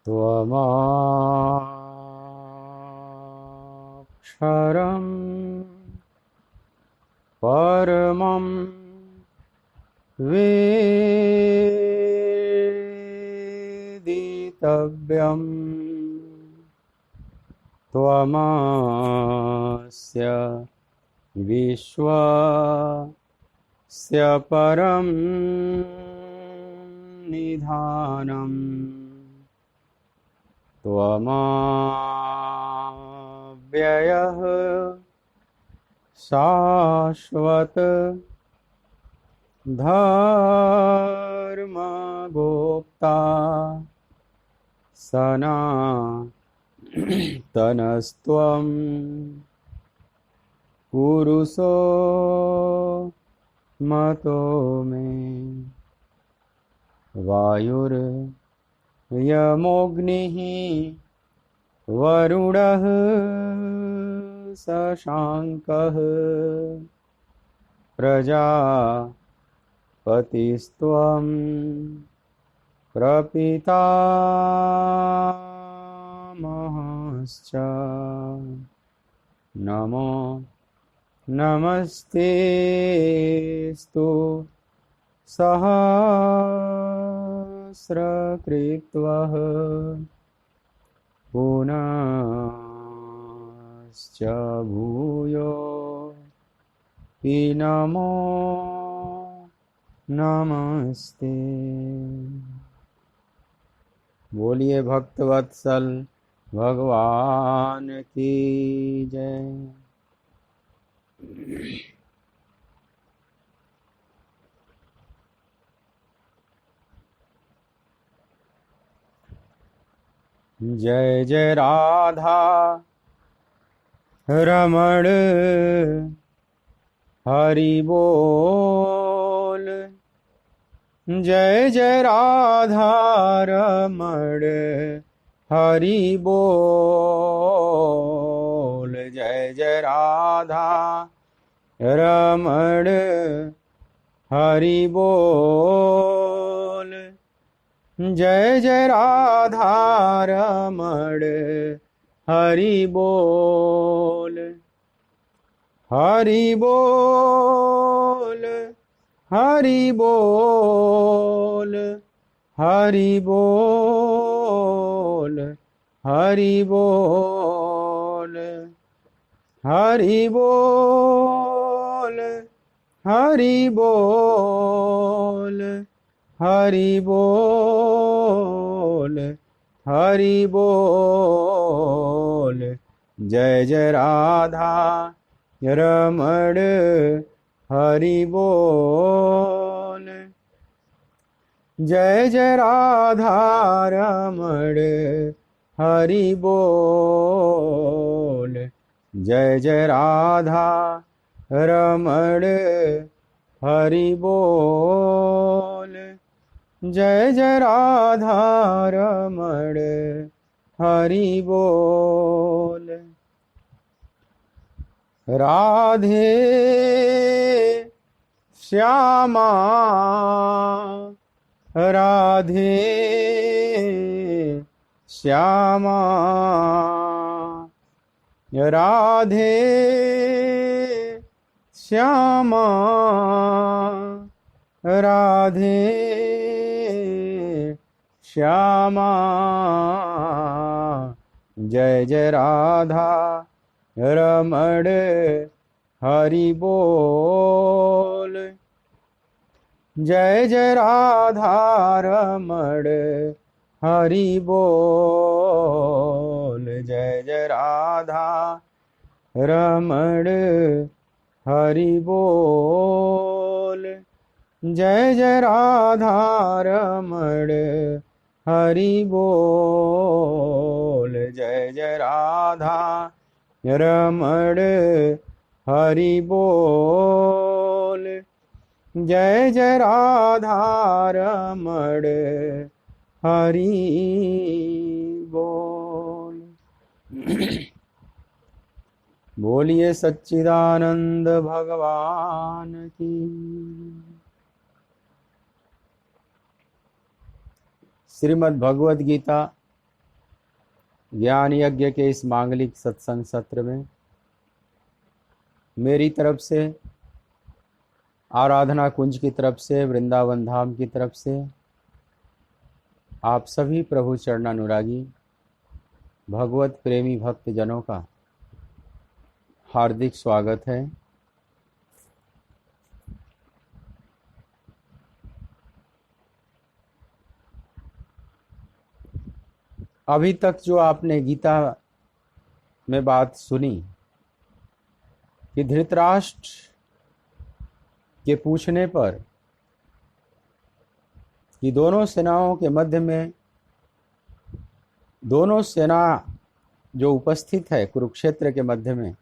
त्वमक्षरं परमं वेदितव्यम् त्वमस्य विश्वस्य परं निधानम् त्वमव्ययः शाश्वत धर्मगोप्ता सनातनस्त्वं पुरुषो मतो मे। वायुर्यमोऽग्निः वरुणः शशाङ्कः प्रजापतिस्त्वं प्रपितामहश्च। नमो नमस्तेस्तु सहस्रकृत्वः पुनश्च भूयोऽपि नमो नमस्ते। बोलिए भक्तवत्सल भगवान की जय। जय जय राधा रमण हरि बोल। जय जय राधा रमण हरि बोल। जय जय राधा रमण हरि बोल। जय जय राधा रमण हरि बोल। हरि बोल हरि बोल हरि बोल हरि बोल हरि बोल हरि बोल हरि बोल हरि बोल। जय जय राधा रमण हरि बोल। जय जय राधा रमण हरि बोल। जय जय राधा रमण हरि बोल। जय जय राधा रमण हरि बोल। राधे श्यामा राधे श्यामा राधे श्यामा राधे श्यामा। जय जय राधा रमण हरि बोल। जय जय राधा रमण हरि बोल। जय जय राधा रमण हरि बोल। जय जय राधा रमण हरि बोल। जय जय राधा रमण हरि बोल। जय जय राधा रमण हरि बोल। बोलिए सच्चिदानंद भगवान की। श्रीमद् भगवद गीता ज्ञान यज्ञ के इस मांगलिक सत्संग सत्र में मेरी तरफ से, आराधना कुंज की तरफ से, वृंदावन धाम की तरफ से आप सभी प्रभु चरणानुरागी भगवत प्रेमी भक्त जनों का हार्दिक स्वागत है। अभी तक जो आपने गीता में बात सुनी कि धृतराष्ट्र के पूछने पर कि दोनों सेनाओं के मध्य में, दोनों सेना जो उपस्थित है कुरुक्षेत्र के मध्य में,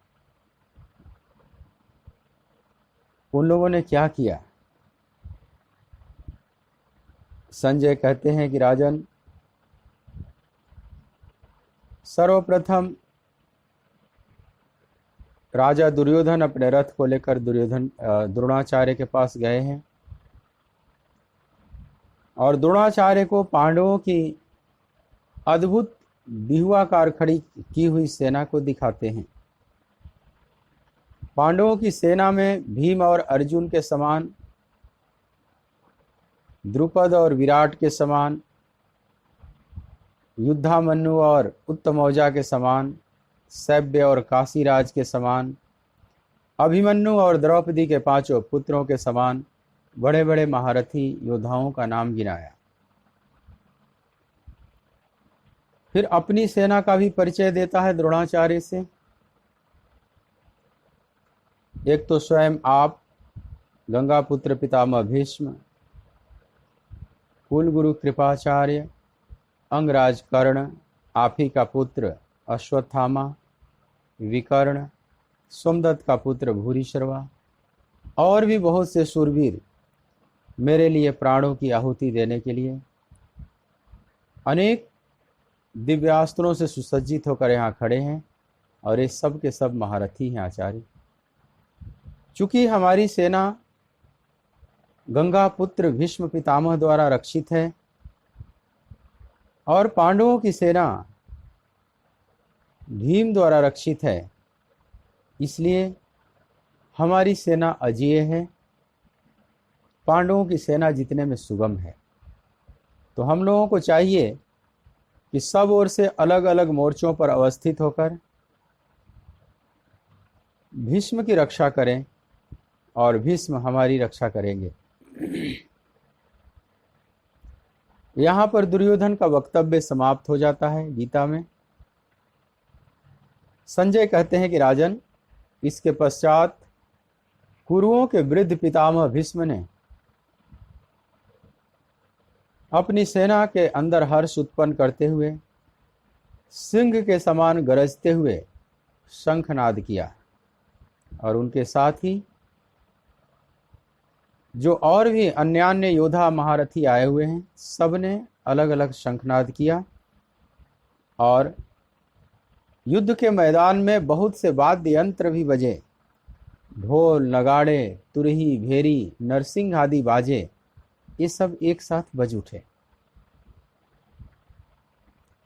उन लोगों ने क्या किया। संजय कहते हैं कि राजन, सर्वप्रथम राजा दुर्योधन अपने रथ को लेकर द्रोणाचार्य के पास गए हैं और द्रोणाचार्य को पांडवों की अद्भुत व्यूहाकार खड़ी की हुई सेना को दिखाते हैं। पांडवों की सेना में भीम और अर्जुन के समान, द्रुपद और विराट के समान, युद्धामन्यु और उत्तमौजा के समान, सैव्य और काशीराज के समान, अभिमन्यु और द्रौपदी के पांचों पुत्रों के समान बड़े बड़े महारथी योद्धाओं का नाम गिनाया। फिर अपनी सेना का भी परिचय देता है द्रोणाचार्य से। एक तो स्वयं आप, गंगा पुत्र पितामह भीष्म, कुलगुरु कृपाचार्य, अंगराज कर्ण, आप ही का पुत्र अश्वत्थामा, विकर्ण, सोमदत्त का पुत्र भूरिश्रवा और भी बहुत से शूरवीर मेरे लिए प्राणों की आहुति देने के लिए अनेक दिव्यास्त्रों से सुसज्जित होकर यहाँ खड़े हैं और ये सब के सब महारथी हैं आचार्य। चूंकि हमारी सेना गंगा पुत्र भीष्म पितामह द्वारा रक्षित है और पांडवों की सेना भीम द्वारा रक्षित है, इसलिए हमारी सेना अजेय है, पांडवों की सेना जितने में सुगम है। तो हम लोगों को चाहिए कि सब ओर से अलग अलग मोर्चों पर अवस्थित होकर भीष्म की रक्षा करें और भीष्म हमारी रक्षा करेंगे। यहाँ पर दुर्योधन का वक्तव्य समाप्त हो जाता है गीता में। संजय कहते हैं कि राजन, इसके पश्चात कुरुओं के वृद्ध पितामह भीष्म ने अपनी सेना के अंदर हर्ष उत्पन्न करते हुए सिंह के समान गरजते हुए शंखनाद किया और उनके साथ ही जो और भी अन्यान्य योद्धा महारथी आए हुए हैं, सब ने अलग अलग शंखनाद किया और युद्ध के मैदान में बहुत से वाद्य यंत्र भी बजे। ढोल, नगाड़े, तुरही, भेरी, नरसिंह आदि बाजे, ये सब एक साथ बज उठे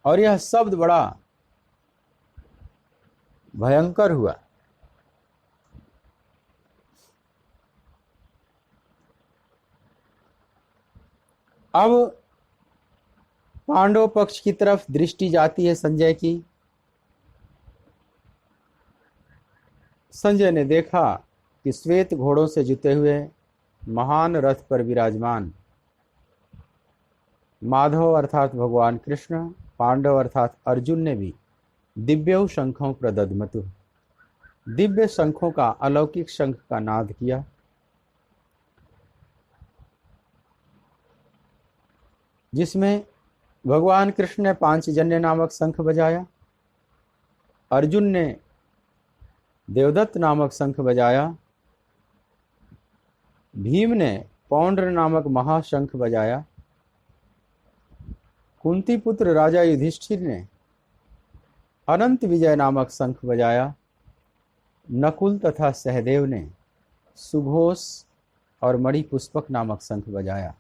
और यह शब्द बड़ा भयंकर हुआ। अब पांडव पक्ष की तरफ दृष्टि जाती है संजय की। संजय ने देखा कि श्वेत घोड़ों से जुते हुए महान रथ पर विराजमान माधव अर्थात भगवान कृष्ण, पांडव अर्थात अर्जुन ने भी दिव्यौ शंखों प्रदद्मतु, दिव्य शंखों का, अलौकिक शंख का नाद किया। जिसमें भगवान कृष्ण ने पांचजन्य नामक शंख बजाया, अर्जुन ने देवदत्त नामक शंख बजाया, भीम ने पौंड्र नामक महाशंख बजाया, कुंती पुत्र राजा युधिष्ठिर ने अनंत विजय नामक शंख बजाया, नकुल तथा सहदेव ने सुघोष और मणिपुष्पक नामक शंख बजाया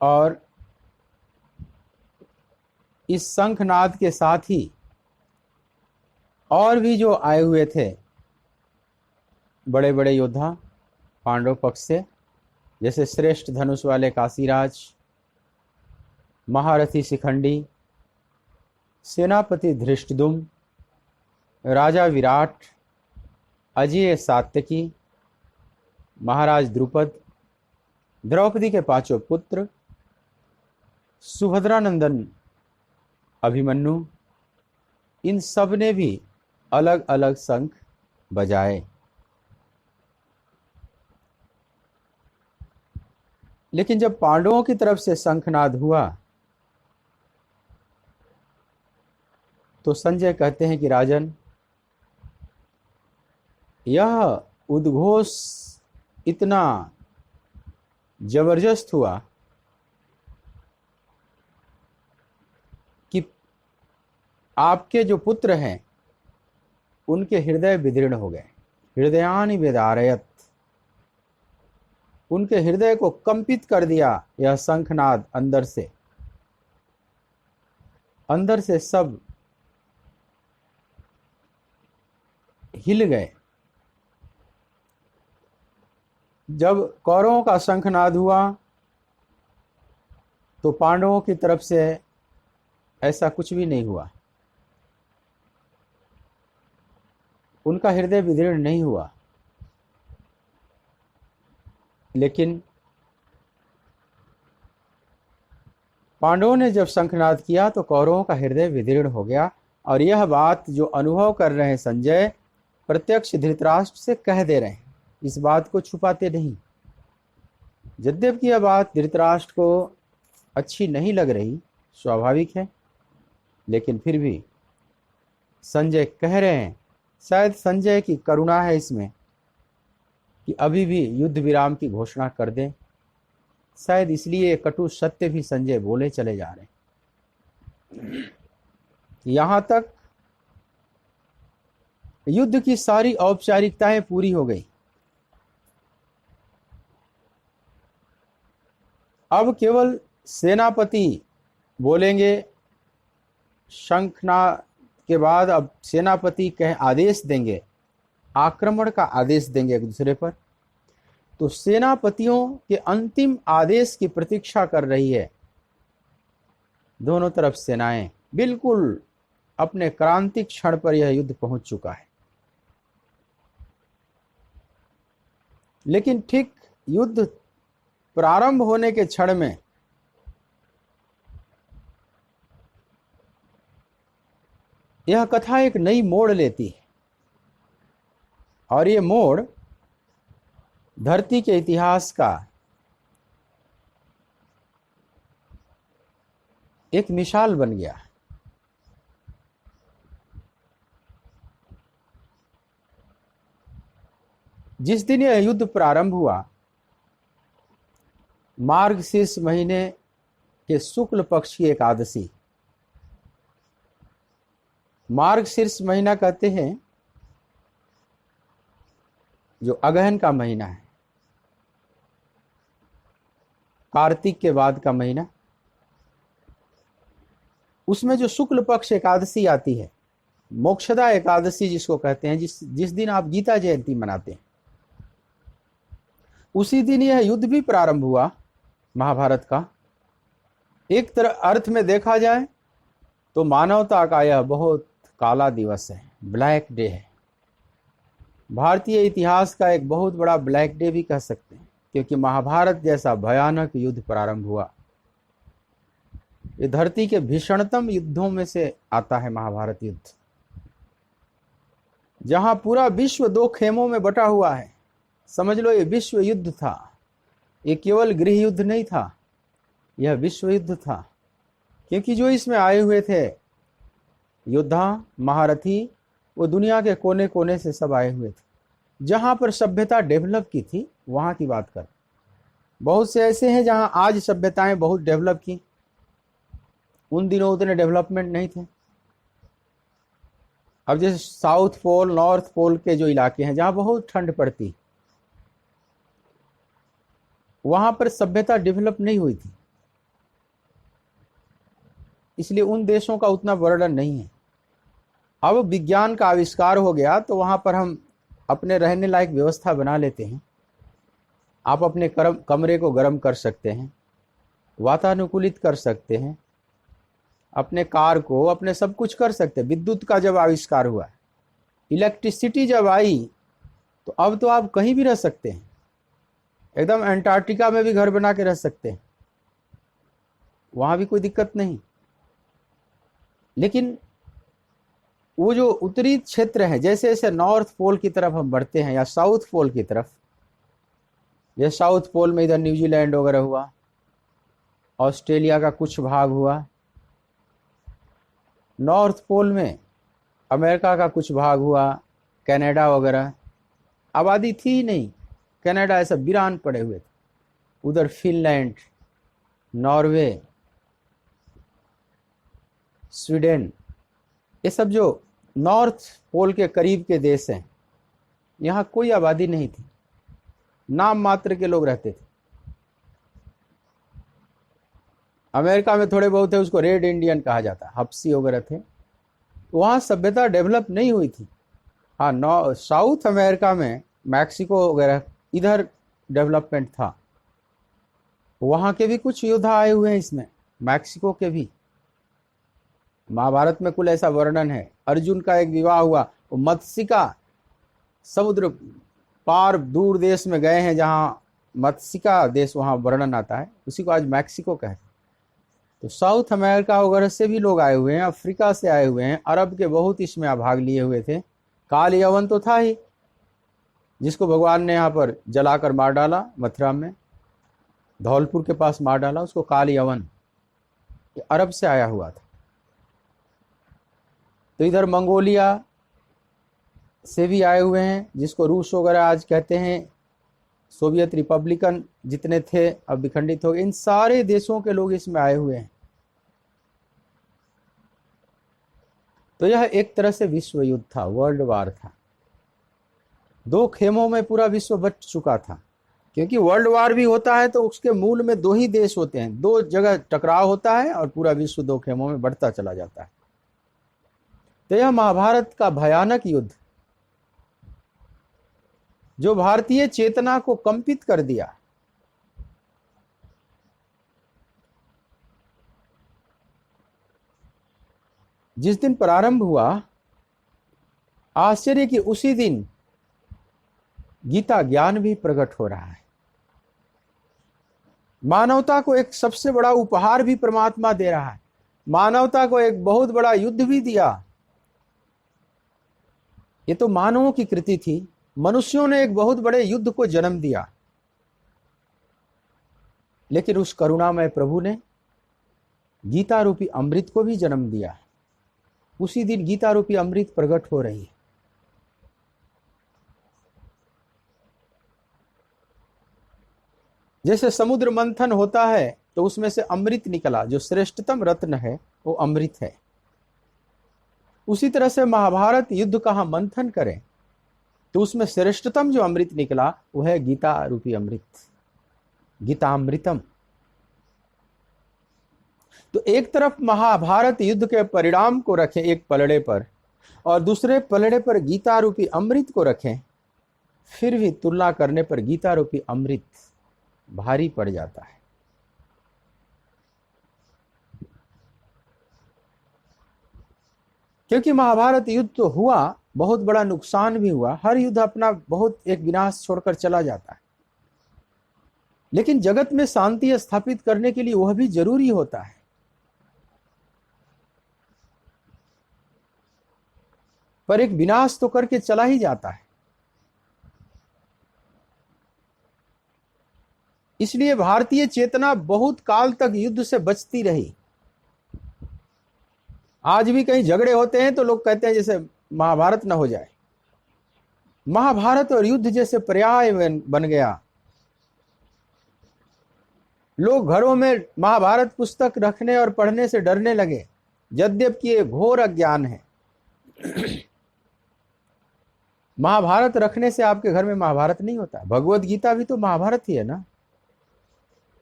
और इस शंखनाद के साथ ही और भी जो आए हुए थे बड़े बड़े योद्धा पांडव पक्ष से, जैसे श्रेष्ठ धनुष वाले काशीराज, महारथी शिखंडी, सेनापति धृष्टद्युम्न, राजा विराट, अजय सात्यकी, महाराज द्रुपद, द्रौपदी के पांचों पुत्र, सुभद्रानंदन अभिमन्यु, इन सब ने भी अलग अलग शंख बजाए। लेकिन जब पांडवों की तरफ से शंखनाद हुआ तो संजय कहते हैं कि राजन, यह उद्घोष इतना जबरदस्त हुआ कि आपके जो पुत्र हैं उनके हृदय विदीर्ण हो गए। हृदयानि वेदारयत, उनके हृदय को कंपित कर दिया यह शंखनाद। अंदर से सब हिल गए। जब कौरवों का शंखनाद हुआ तो पांडवों की तरफ से ऐसा कुछ भी नहीं हुआ, उनका हृदय विदीर्ण नहीं हुआ। लेकिन पांडवों ने जब शंखनाद किया तो कौरवों का हृदय विदीर्ण हो गया। और यह बात जो अनुभव कर रहे हैं संजय, प्रत्यक्ष धृतराष्ट्र से कह दे रहे हैं, इस बात को छुपाते नहीं। यद्यपि यह बात धृतराष्ट्र को अच्छी नहीं लग रही, स्वाभाविक है, लेकिन फिर भी संजय कह रहे हैं। शायद संजय की करुणा है इसमें कि अभी भी युद्ध विराम की घोषणा कर दें। शायद इसलिए कटु सत्य भी संजय बोले चले जा रहे हैं। यहां तक युद्ध की सारी औपचारिकताएं पूरी हो गई। अब केवल सेनापति बोलेंगे। शंखनाद के बाद अब सेनापति कह आदेश देंगे, आक्रमण का आदेश देंगे एक दूसरे पर। तो सेनापतियों के अंतिम आदेश की प्रतीक्षा कर रही है दोनों तरफ सेनाएं। बिल्कुल अपने क्रांतिक क्षण पर यह युद्ध पहुंच चुका है। लेकिन ठीक युद्ध प्रारंभ होने के क्षण में यह कथा एक नई मोड़ लेती है। और ये मोड़ धरती के इतिहास का एक मिसाल बन गया। जिस दिन यह युद्ध प्रारंभ हुआ, मार्गशीर्ष महीने के शुक्ल पक्ष की एकादशी। मार्गशीर्ष महीना कहते हैं जो अगहन का महीना है, कार्तिक के बाद का महीना, उसमें जो शुक्ल पक्ष एकादशी आती है, मोक्षदा एकादशी जिसको कहते हैं, जिस दिन आप गीता जयंती मनाते हैं, उसी दिन यह युद्ध भी प्रारंभ हुआ महाभारत का। एक तरह अर्थ में देखा जाए तो मानवता का यह बहुत काला दिवस है, ब्लैक डे है। भारतीय इतिहास का एक बहुत बड़ा ब्लैक डे भी कह सकते हैं, क्योंकि महाभारत जैसा भयानक युद्ध प्रारंभ हुआ। ये धरती के भीषणतम युद्धों में से आता है महाभारत युद्ध, जहां पूरा विश्व दो खेमों में बटा हुआ है। समझ लो ये विश्व युद्ध था, ये केवल गृह युद्ध नहीं था, यह विश्व युद्ध था। क्योंकि जो इसमें आए हुए थे योद्धा, महारथी, वो दुनिया के कोने कोने से सब आए हुए थे। जहां पर सभ्यता डेवलप की थी वहां की बात कर, बहुत से ऐसे हैं जहां आज सभ्यताएं बहुत डेवलप की, उन दिनों उतने डेवलपमेंट नहीं थे। अब जैसे साउथ पोल, नॉर्थ पोल के जो इलाके हैं जहां बहुत ठंड पड़ती, वहां पर सभ्यता डेवलप नहीं हुई थी। इसलिए उन देशों का उतना वर्णन नहीं है। अब विज्ञान का आविष्कार हो गया तो वहाँ पर हम अपने रहने लायक व्यवस्था बना लेते हैं। आप अपने कमरे को गर्म कर सकते हैं, वातानुकूलित कर सकते हैं, अपने कार को, अपने सब कुछ कर सकते हैं। विद्युत का जब आविष्कार हुआ, इलेक्ट्रिसिटी जब आई, तो अब तो आप कहीं भी रह सकते हैं, एकदम अंटार्कटिका में भी घर बना के रह सकते हैं, वहाँ भी कोई दिक्कत नहीं। लेकिन वो जो उत्तरी क्षेत्र है, जैसे जैसे नॉर्थ पोल की तरफ हम बढ़ते हैं या साउथ पोल की तरफ, जैसे साउथ पोल में इधर न्यूजीलैंड वगैरह हुआ, ऑस्ट्रेलिया का कुछ भाग हुआ, नॉर्थ पोल में अमेरिका का कुछ भाग हुआ, कनाडा वगैरह, आबादी थी ही नहीं, कनाडा ऐसा वीरान पड़े हुए थे। उधर फिनलैंड, नॉर्वे, स्वीडन, ये सब जो नॉर्थ पोल के करीब के देश हैं, यहाँ कोई आबादी नहीं थी, नाम मात्र के लोग रहते थे। अमेरिका में थोड़े बहुत थे, उसको रेड इंडियन कहा जाता, हप्सी वगैरह थे, वहाँ सभ्यता डेवलप नहीं हुई थी। हाँ, साउथ अमेरिका में मैक्सिको वगैरह इधर डेवलपमेंट था, वहाँ के भी कुछ योद्धा आए हुए हैं इसमें, मैक्सिको के भी। महाभारत में कुल ऐसा वर्णन है। अर्जुन का एक विवाह हुआ, वो मत्स्यिका, समुद्र पार दूर देश में गए हैं जहाँ मत्स्यिका देश, वहाँ वर्णन आता है, उसी को आज मैक्सिको कहते हैं। तो साउथ अमेरिका वगैरह से भी लोग आए हुए हैं, अफ्रीका से आए हुए हैं, अरब के बहुत इसमें भाग लिए हुए थे। काल यवन तो था ही, जिसको भगवान ने यहाँ पर जलाकर मार डाला, मथुरा में धौलपुर के पास मार डाला, उसको काल यवन, अरब से आया हुआ था। तो इधर मंगोलिया से भी आए हुए हैं, जिसको रूस वगैरह आज कहते हैं। सोवियत रिपब्लिकन जितने थे अब विखंडित हो गए, इन सारे देशों के लोग इसमें आए हुए हैं। तो यह एक तरह से विश्व युद्ध था, वर्ल्ड वार था। 2 खेमों में पूरा विश्व बट चुका था, क्योंकि वर्ल्ड वार भी होता है तो उसके मूल में 2 ही देश होते हैं, 2 जगह टकराव होता है और पूरा विश्व 2 खेमों में बढ़ता चला जाता है। तो यह महाभारत का भयानक युद्ध, जो भारतीय चेतना को कंपित कर दिया, जिस दिन प्रारंभ हुआ, आश्चर्य कि उसी दिन गीता ज्ञान भी प्रकट हो रहा है। मानवता को एक सबसे बड़ा उपहार भी परमात्मा दे रहा है, मानवता को एक बहुत बड़ा युद्ध भी दिया। ये तो मानवों की कृति थी, मनुष्यों ने एक बहुत बड़े युद्ध को जन्म दिया, लेकिन उस करुणामय प्रभु ने गीता रूपी अमृत को भी जन्म दिया। उसी दिन गीता रूपी अमृत प्रकट हो रही है। जैसे समुद्र मंथन होता है तो उसमें से अमृत निकला, जो श्रेष्ठतम रत्न है वो अमृत है। उसी तरह से महाभारत युद्ध का हम मंथन करें तो उसमें श्रेष्ठतम जो अमृत निकला वो है गीता रूपी अमृत, गीतामृतम। तो एक तरफ महाभारत युद्ध के परिणाम को रखें एक पलड़े पर, और दूसरे पलड़े पर गीता रूपी अमृत को रखें, फिर भी तुलना करने पर गीता रूपी अमृत भारी पड़ जाता है। क्योंकि महाभारत युद्ध तो हुआ, बहुत बड़ा नुकसान भी हुआ, हर युद्ध अपना बहुत एक विनाश छोड़कर चला जाता है, लेकिन जगत में शांति स्थापित करने के लिए वह भी जरूरी होता है। पर एक विनाश तो करके चला ही जाता है। इसलिए भारतीय चेतना बहुत काल तक युद्ध से बचती रही। आज भी कहीं झगड़े होते हैं तो लोग कहते हैं जैसे महाभारत न हो जाए। महाभारत और युद्ध जैसे पर्याय बन गया। लोग घरों में महाभारत पुस्तक रखने और पढ़ने से डरने लगे, यद्यपि ये घोर अज्ञान है। महाभारत रखने से आपके घर में महाभारत नहीं होता। भगवत गीता भी तो महाभारत ही है ना।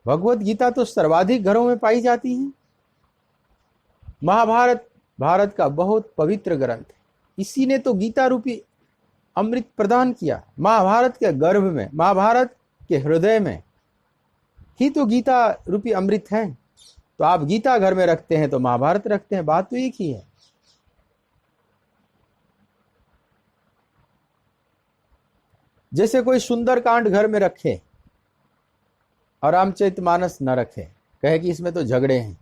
भगवत गीता तो सर्वाधिक घरों में पाई जाती है। महाभारत भारत का बहुत पवित्र ग्रंथ है। इसी ने तो गीता रूपी अमृत प्रदान किया। महाभारत के गर्भ में, महाभारत के हृदय में ही तो गीता रूपी अमृत है। तो आप गीता घर में रखते हैं तो महाभारत रखते हैं, बात तो एक ही है। जैसे कोई सुंदर कांड घर में रखे और रामचरितमानस न रखे, कहे कि इसमें तो झगड़े हैं,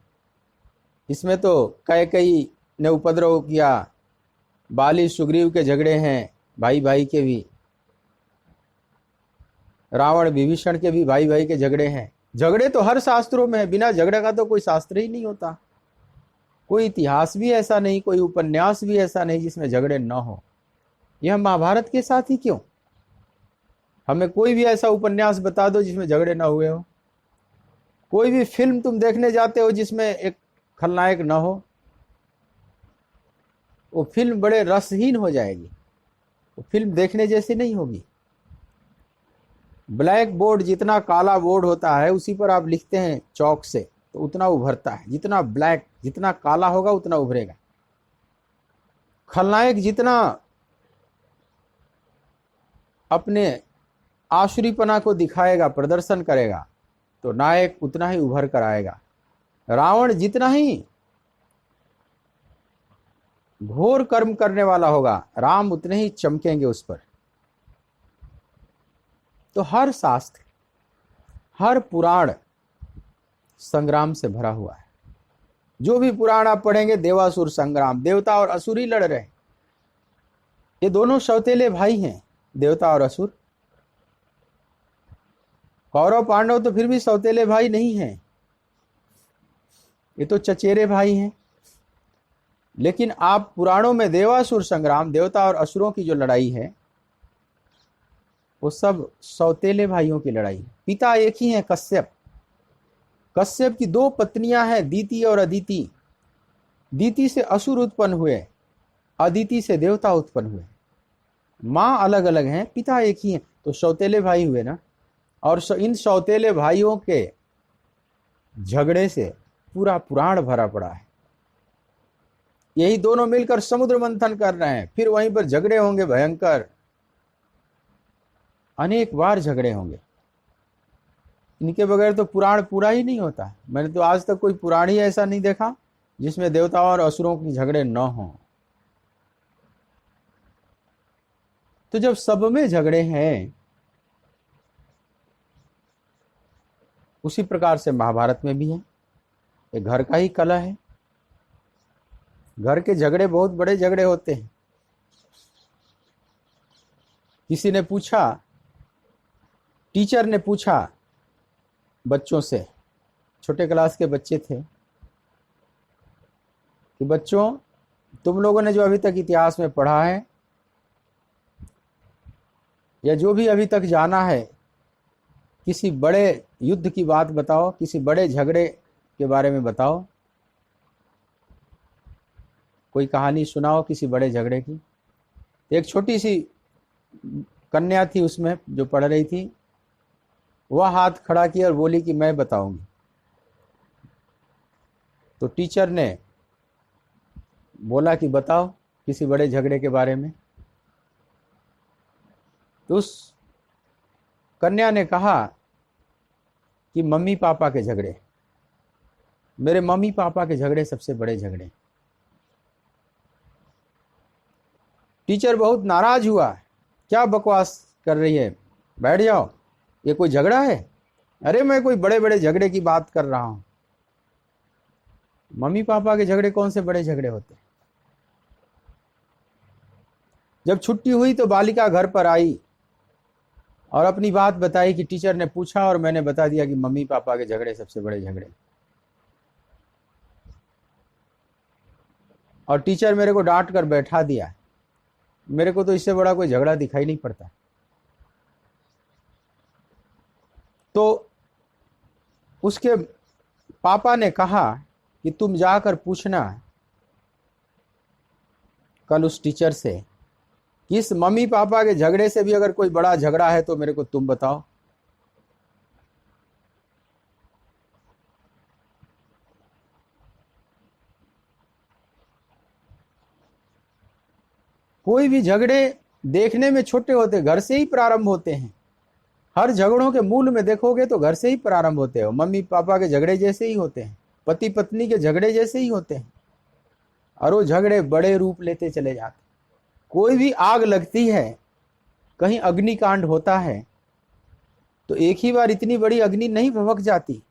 इसमें तो कैकेयी ने उपद्रव किया, बाली सुग्रीव के झगड़े हैं, भाई भाई के भी, रावण विभीषण के भी भाई भाई के झगड़े हैं। झगड़े तो हर शास्त्रों में है, बिना झगड़े का तो कोई शास्त्र ही नहीं होता। कोई इतिहास भी ऐसा नहीं, कोई उपन्यास भी ऐसा नहीं जिसमें झगड़े न हो। यह महाभारत के साथ ही क्यों? हमें कोई भी ऐसा उपन्यास बता दो जिसमें झगड़े न हुए हो। कोई भी फिल्म तुम देखने जाते हो जिसमें एक खलनायक न हो, वो फिल्म बड़े रसहीन हो जाएगी, वो फिल्म देखने जैसी नहीं होगी। ब्लैक बोर्ड, जितना काला बोर्ड होता है उसी पर आप लिखते हैं चौक से तो उतना उभरता है। जितना ब्लैक, जितना काला होगा उतना उभरेगा। खलनायक जितना अपने आसुरीपना को दिखाएगा, प्रदर्शन करेगा, तो नायक उतना ही उभर कर आएगा। रावण जितना ही घोर कर्म करने वाला होगा, राम उतने ही चमकेंगे उस पर। तो हर शास्त्र, हर पुराण संग्राम से भरा हुआ है। जो भी पुराण आप पढ़ेंगे, देवासुर संग्राम, देवता और असुर ही लड़ रहे हैं। ये दोनों सौतेले भाई हैं, देवता और असुर। कौरव पांडव तो फिर भी सौतेले भाई नहीं हैं, ये तो चचेरे भाई हैं। लेकिन आप पुराणों में देवासुर संग्राम, देवता और असुरों की जो लड़ाई है, वो सब सौतेले भाइयों की लड़ाई है। पिता एक ही है, कश्यप। कश्यप की दो पत्नियां हैं, दीति और अदिति। दीति से असुर उत्पन्न हुए, अदिति से देवता उत्पन्न हुए। माँ अलग अलग हैं, पिता एक ही है, तो सौतेले भाई हुए ना। और इन सौतेले भाइयों के झगड़े से पूरा पुराण भरा पड़ा है। यही दोनों मिलकर समुद्र मंथन कर रहे हैं, फिर वहीं पर झगड़े होंगे भयंकर, अनेक बार झगड़े होंगे। इनके बगैर तो पुराण पूरा ही नहीं होता। मैंने तो आज तक कोई पुराण ही ऐसा नहीं देखा जिसमें देवताओं और असुरों के झगड़े न हों। तो जब सब में झगड़े हैं, उसी प्रकार से महाभारत में भी है। ये घर का ही कला है। घर के झगड़े बहुत बड़े झगड़े होते हैं। किसी ने पूछा, टीचर ने पूछा बच्चों से, छोटे क्लास के बच्चे थे, कि बच्चों, तुम लोगों ने जो अभी तक इतिहास में पढ़ा है या जो भी अभी तक जाना है, किसी बड़े युद्ध की बात बताओ, किसी बड़े झगड़े के बारे में बताओ, कोई कहानी सुनाओ किसी बड़े झगड़े की। एक छोटी सी कन्या थी उसमें जो पढ़ रही थी, वह हाथ खड़ा किया और बोली कि मैं बताऊंगी। तो टीचर ने बोला कि बताओ किसी बड़े झगड़े के बारे में। तो उस कन्या ने कहा कि मम्मी पापा के झगड़े, मेरे मम्मी पापा के झगड़े सबसे बड़े झगड़े। टीचर बहुत नाराज हुआ, क्या बकवास कर रही है, बैठ जाओ, ये कोई झगड़ा है? अरे मैं कोई बड़े बड़े झगड़े की बात कर रहा हूं। मम्मी पापा के झगड़े कौन से बड़े झगड़े होते? जब छुट्टी हुई तो बालिका घर पर आई और अपनी बात बताई कि टीचर ने पूछा और मैंने बता दिया कि मम्मी पापा के झगड़े सबसे बड़े झगड़े। और टीचर मेरे को डांट कर बैठा दिया। मेरे को तो इससे बड़ा कोई झगड़ा दिखाई नहीं पड़ता। तो उसके पापा ने कहा कि तुम जाकर पूछना कल उस टीचर से कि इस मम्मी पापा के झगड़े से भी अगर कोई बड़ा झगड़ा है तो मेरे को तुम बताओ। कोई भी झगड़े देखने में छोटे होते, घर से ही प्रारंभ होते हैं। हर झगड़ों के मूल में देखोगे तो घर से ही प्रारंभ होते हैं। मम्मी पापा के झगड़े जैसे ही होते हैं, पति पत्नी के झगड़े जैसे ही होते हैं, और वो झगड़े बड़े रूप लेते चले जाते। कोई भी आग लगती है, कहीं अग्निकांड होता है, तो एक ही बार इतनी बड़ी अग्नि नहीं भभक जाती।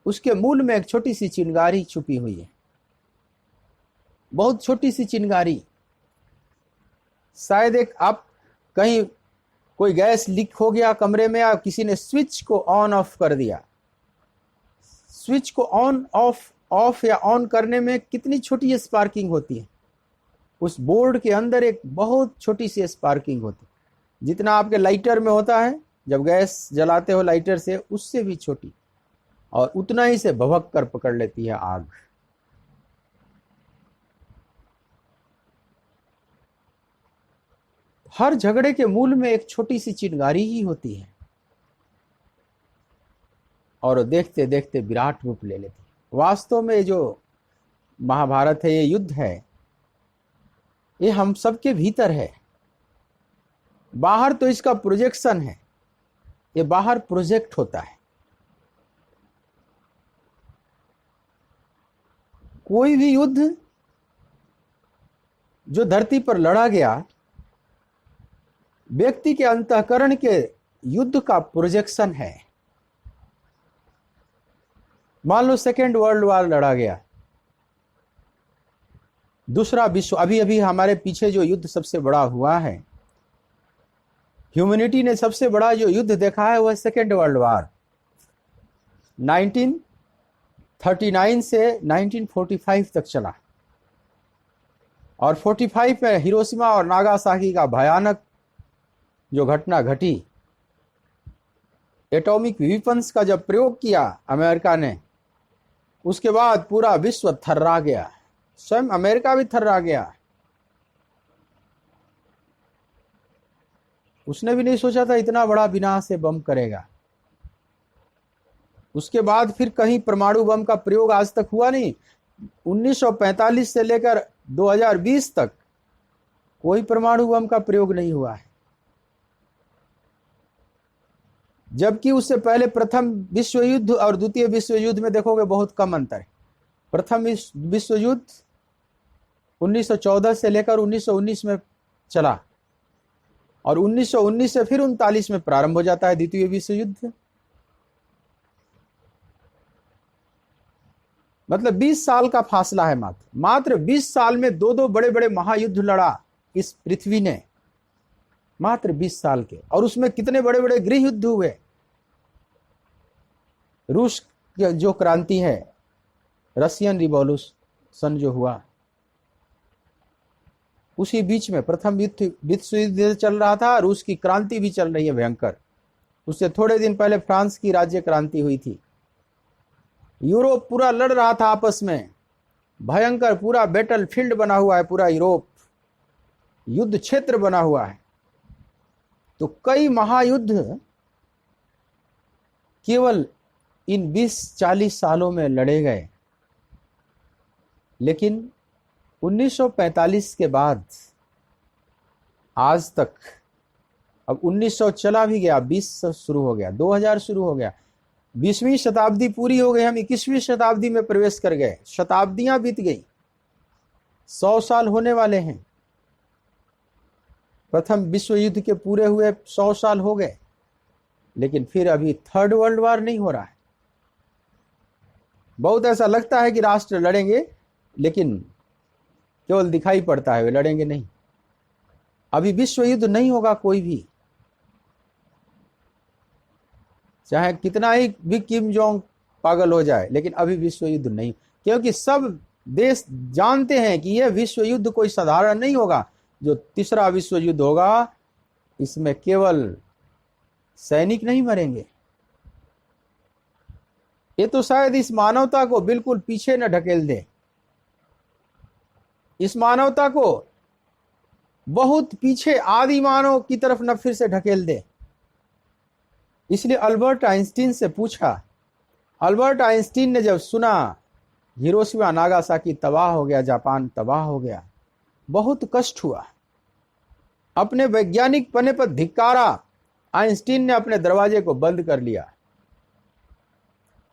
उसके मूल में एक छोटी सी चिंगारी छुपी हुई है, बहुत छोटी सी चिंगारी। शायद एक आप कहीं कोई गैस लीक हो गया कमरे में, या किसी ने स्विच को ऑन ऑफ कर दिया। स्विच को ऑन ऑफ या ऑन करने में कितनी छोटी स्पार्किंग होती है। उस बोर्ड के अंदर एक बहुत छोटी सी स्पार्किंग होती है, जितना आपके लाइटर में होता है जब गैस जलाते हो लाइटर से, उससे भी छोटी, और उतना ही से भभक कर पकड़ लेती है आग। हर झगड़े के मूल में एक छोटी सी चिंगारी ही होती है, और देखते देखते विराट रूप ले लेती है। वास्तव में जो महाभारत है, ये युद्ध है, ये हम सबके भीतर है। बाहर तो इसका प्रोजेक्शन है, ये बाहर प्रोजेक्ट होता है। कोई भी युद्ध जो धरती पर लड़ा गया, व्यक्ति के अंतःकरण के युद्ध का प्रोजेक्शन है। मान लो सेकेंड वर्ल्ड वॉर लड़ा गया, दूसरा विश्व, अभी अभी हमारे पीछे जो युद्ध सबसे बड़ा हुआ है, ह्यूमैनिटी ने सबसे बड़ा जो युद्ध देखा है वह सेकेंड वर्ल्ड वॉर 1939 से 1945 तक चला। और 45 में हिरोशिमा और नागासाकी का भयानक जो घटना घटी, एटॉमिक वेपन्स का जब प्रयोग किया अमेरिका ने, उसके बाद पूरा विश्व थर्रा गया, स्वयं अमेरिका भी थर्रा गया। उसने भी नहीं सोचा था इतना बड़ा विनाश से बम करेगा। उसके बाद फिर कहीं परमाणु बम का प्रयोग आज तक हुआ नहीं। 1945 से लेकर 2020 तक कोई परमाणु बम का प्रयोग नहीं हुआ है, जबकि उससे पहले प्रथम विश्व युद्ध और द्वितीय विश्व युद्ध में देखोगे बहुत कम अंतर है। प्रथम विश्व युद्ध 1914 से लेकर 1919 में चला, और 1919 से फिर 39 में प्रारंभ हो जाता है द्वितीय विश्व युद्ध। मतलब 20 साल का फासला है। मात्र 20 साल में दो बड़े बड़े महायुद्ध लड़ा इस पृथ्वी ने, मात्र 20 साल के। और उसमें कितने बड़े बड़े गृह युद्ध हुए। रूस जो क्रांति है, रशियन रिवॉल्यूशन जो हुआ, उसी बीच में प्रथम विश्व युद्ध चल रहा था, रूस की क्रांति भी चल रही है भयंकर। उससे थोड़े दिन पहले फ्रांस की राज्य क्रांति हुई थी। यूरोप पूरा लड़ रहा था आपस में, भयंकर पूरा बैटल फील्ड बना हुआ है, पूरा यूरोप युद्ध क्षेत्र बना हुआ है। तो कई महायुद्ध केवल इन 20-40 सालों में लड़े गए। लेकिन 1945 के बाद आज तक, अब 1900 चला भी गया, 20 शुरू हो गया, 2000 शुरू हो गया, 20वीं शताब्दी पूरी हो गई, हम 21वीं शताब्दी में प्रवेश कर गए। शताब्दियां बीत गई, 100 साल होने वाले हैं। प्रथम विश्व युद्ध के पूरे हुए 100 साल हो गए, लेकिन फिर अभी थर्ड वर्ल्ड वॉर नहीं हो रहा है। बहुत ऐसा लगता है कि राष्ट्र लड़ेंगे, लेकिन केवल दिखाई पड़ता है, वे लड़ेंगे नहीं। अभी विश्व युद्ध नहीं होगा कोई भी, चाहे कितना ही भी किम जोंग पागल हो जाए, लेकिन अभी विश्व युद्ध नहीं। क्योंकि सब देश जानते हैं कि यह विश्व युद्ध कोई साधारण नहीं होगा। जो तीसरा विश्व युद्ध होगा, इसमें केवल सैनिक नहीं मरेंगे, ये तो शायद इस मानवता को बिल्कुल पीछे न ढकेल दे, इस मानवता को बहुत पीछे आदि मानव की तरफ न फिर से ढकेल दे। इसलिए अल्बर्ट आइंस्टीन से पूछा, अल्बर्ट आइंस्टीन ने जब सुना हिरोशिमा नागासाकी तबाह हो गया, जापान तबाह हो गया, बहुत कष्ट हुआ। अपने वैज्ञानिक पने पर धिक्कारा, आइंस्टीन ने अपने दरवाजे को बंद कर लिया।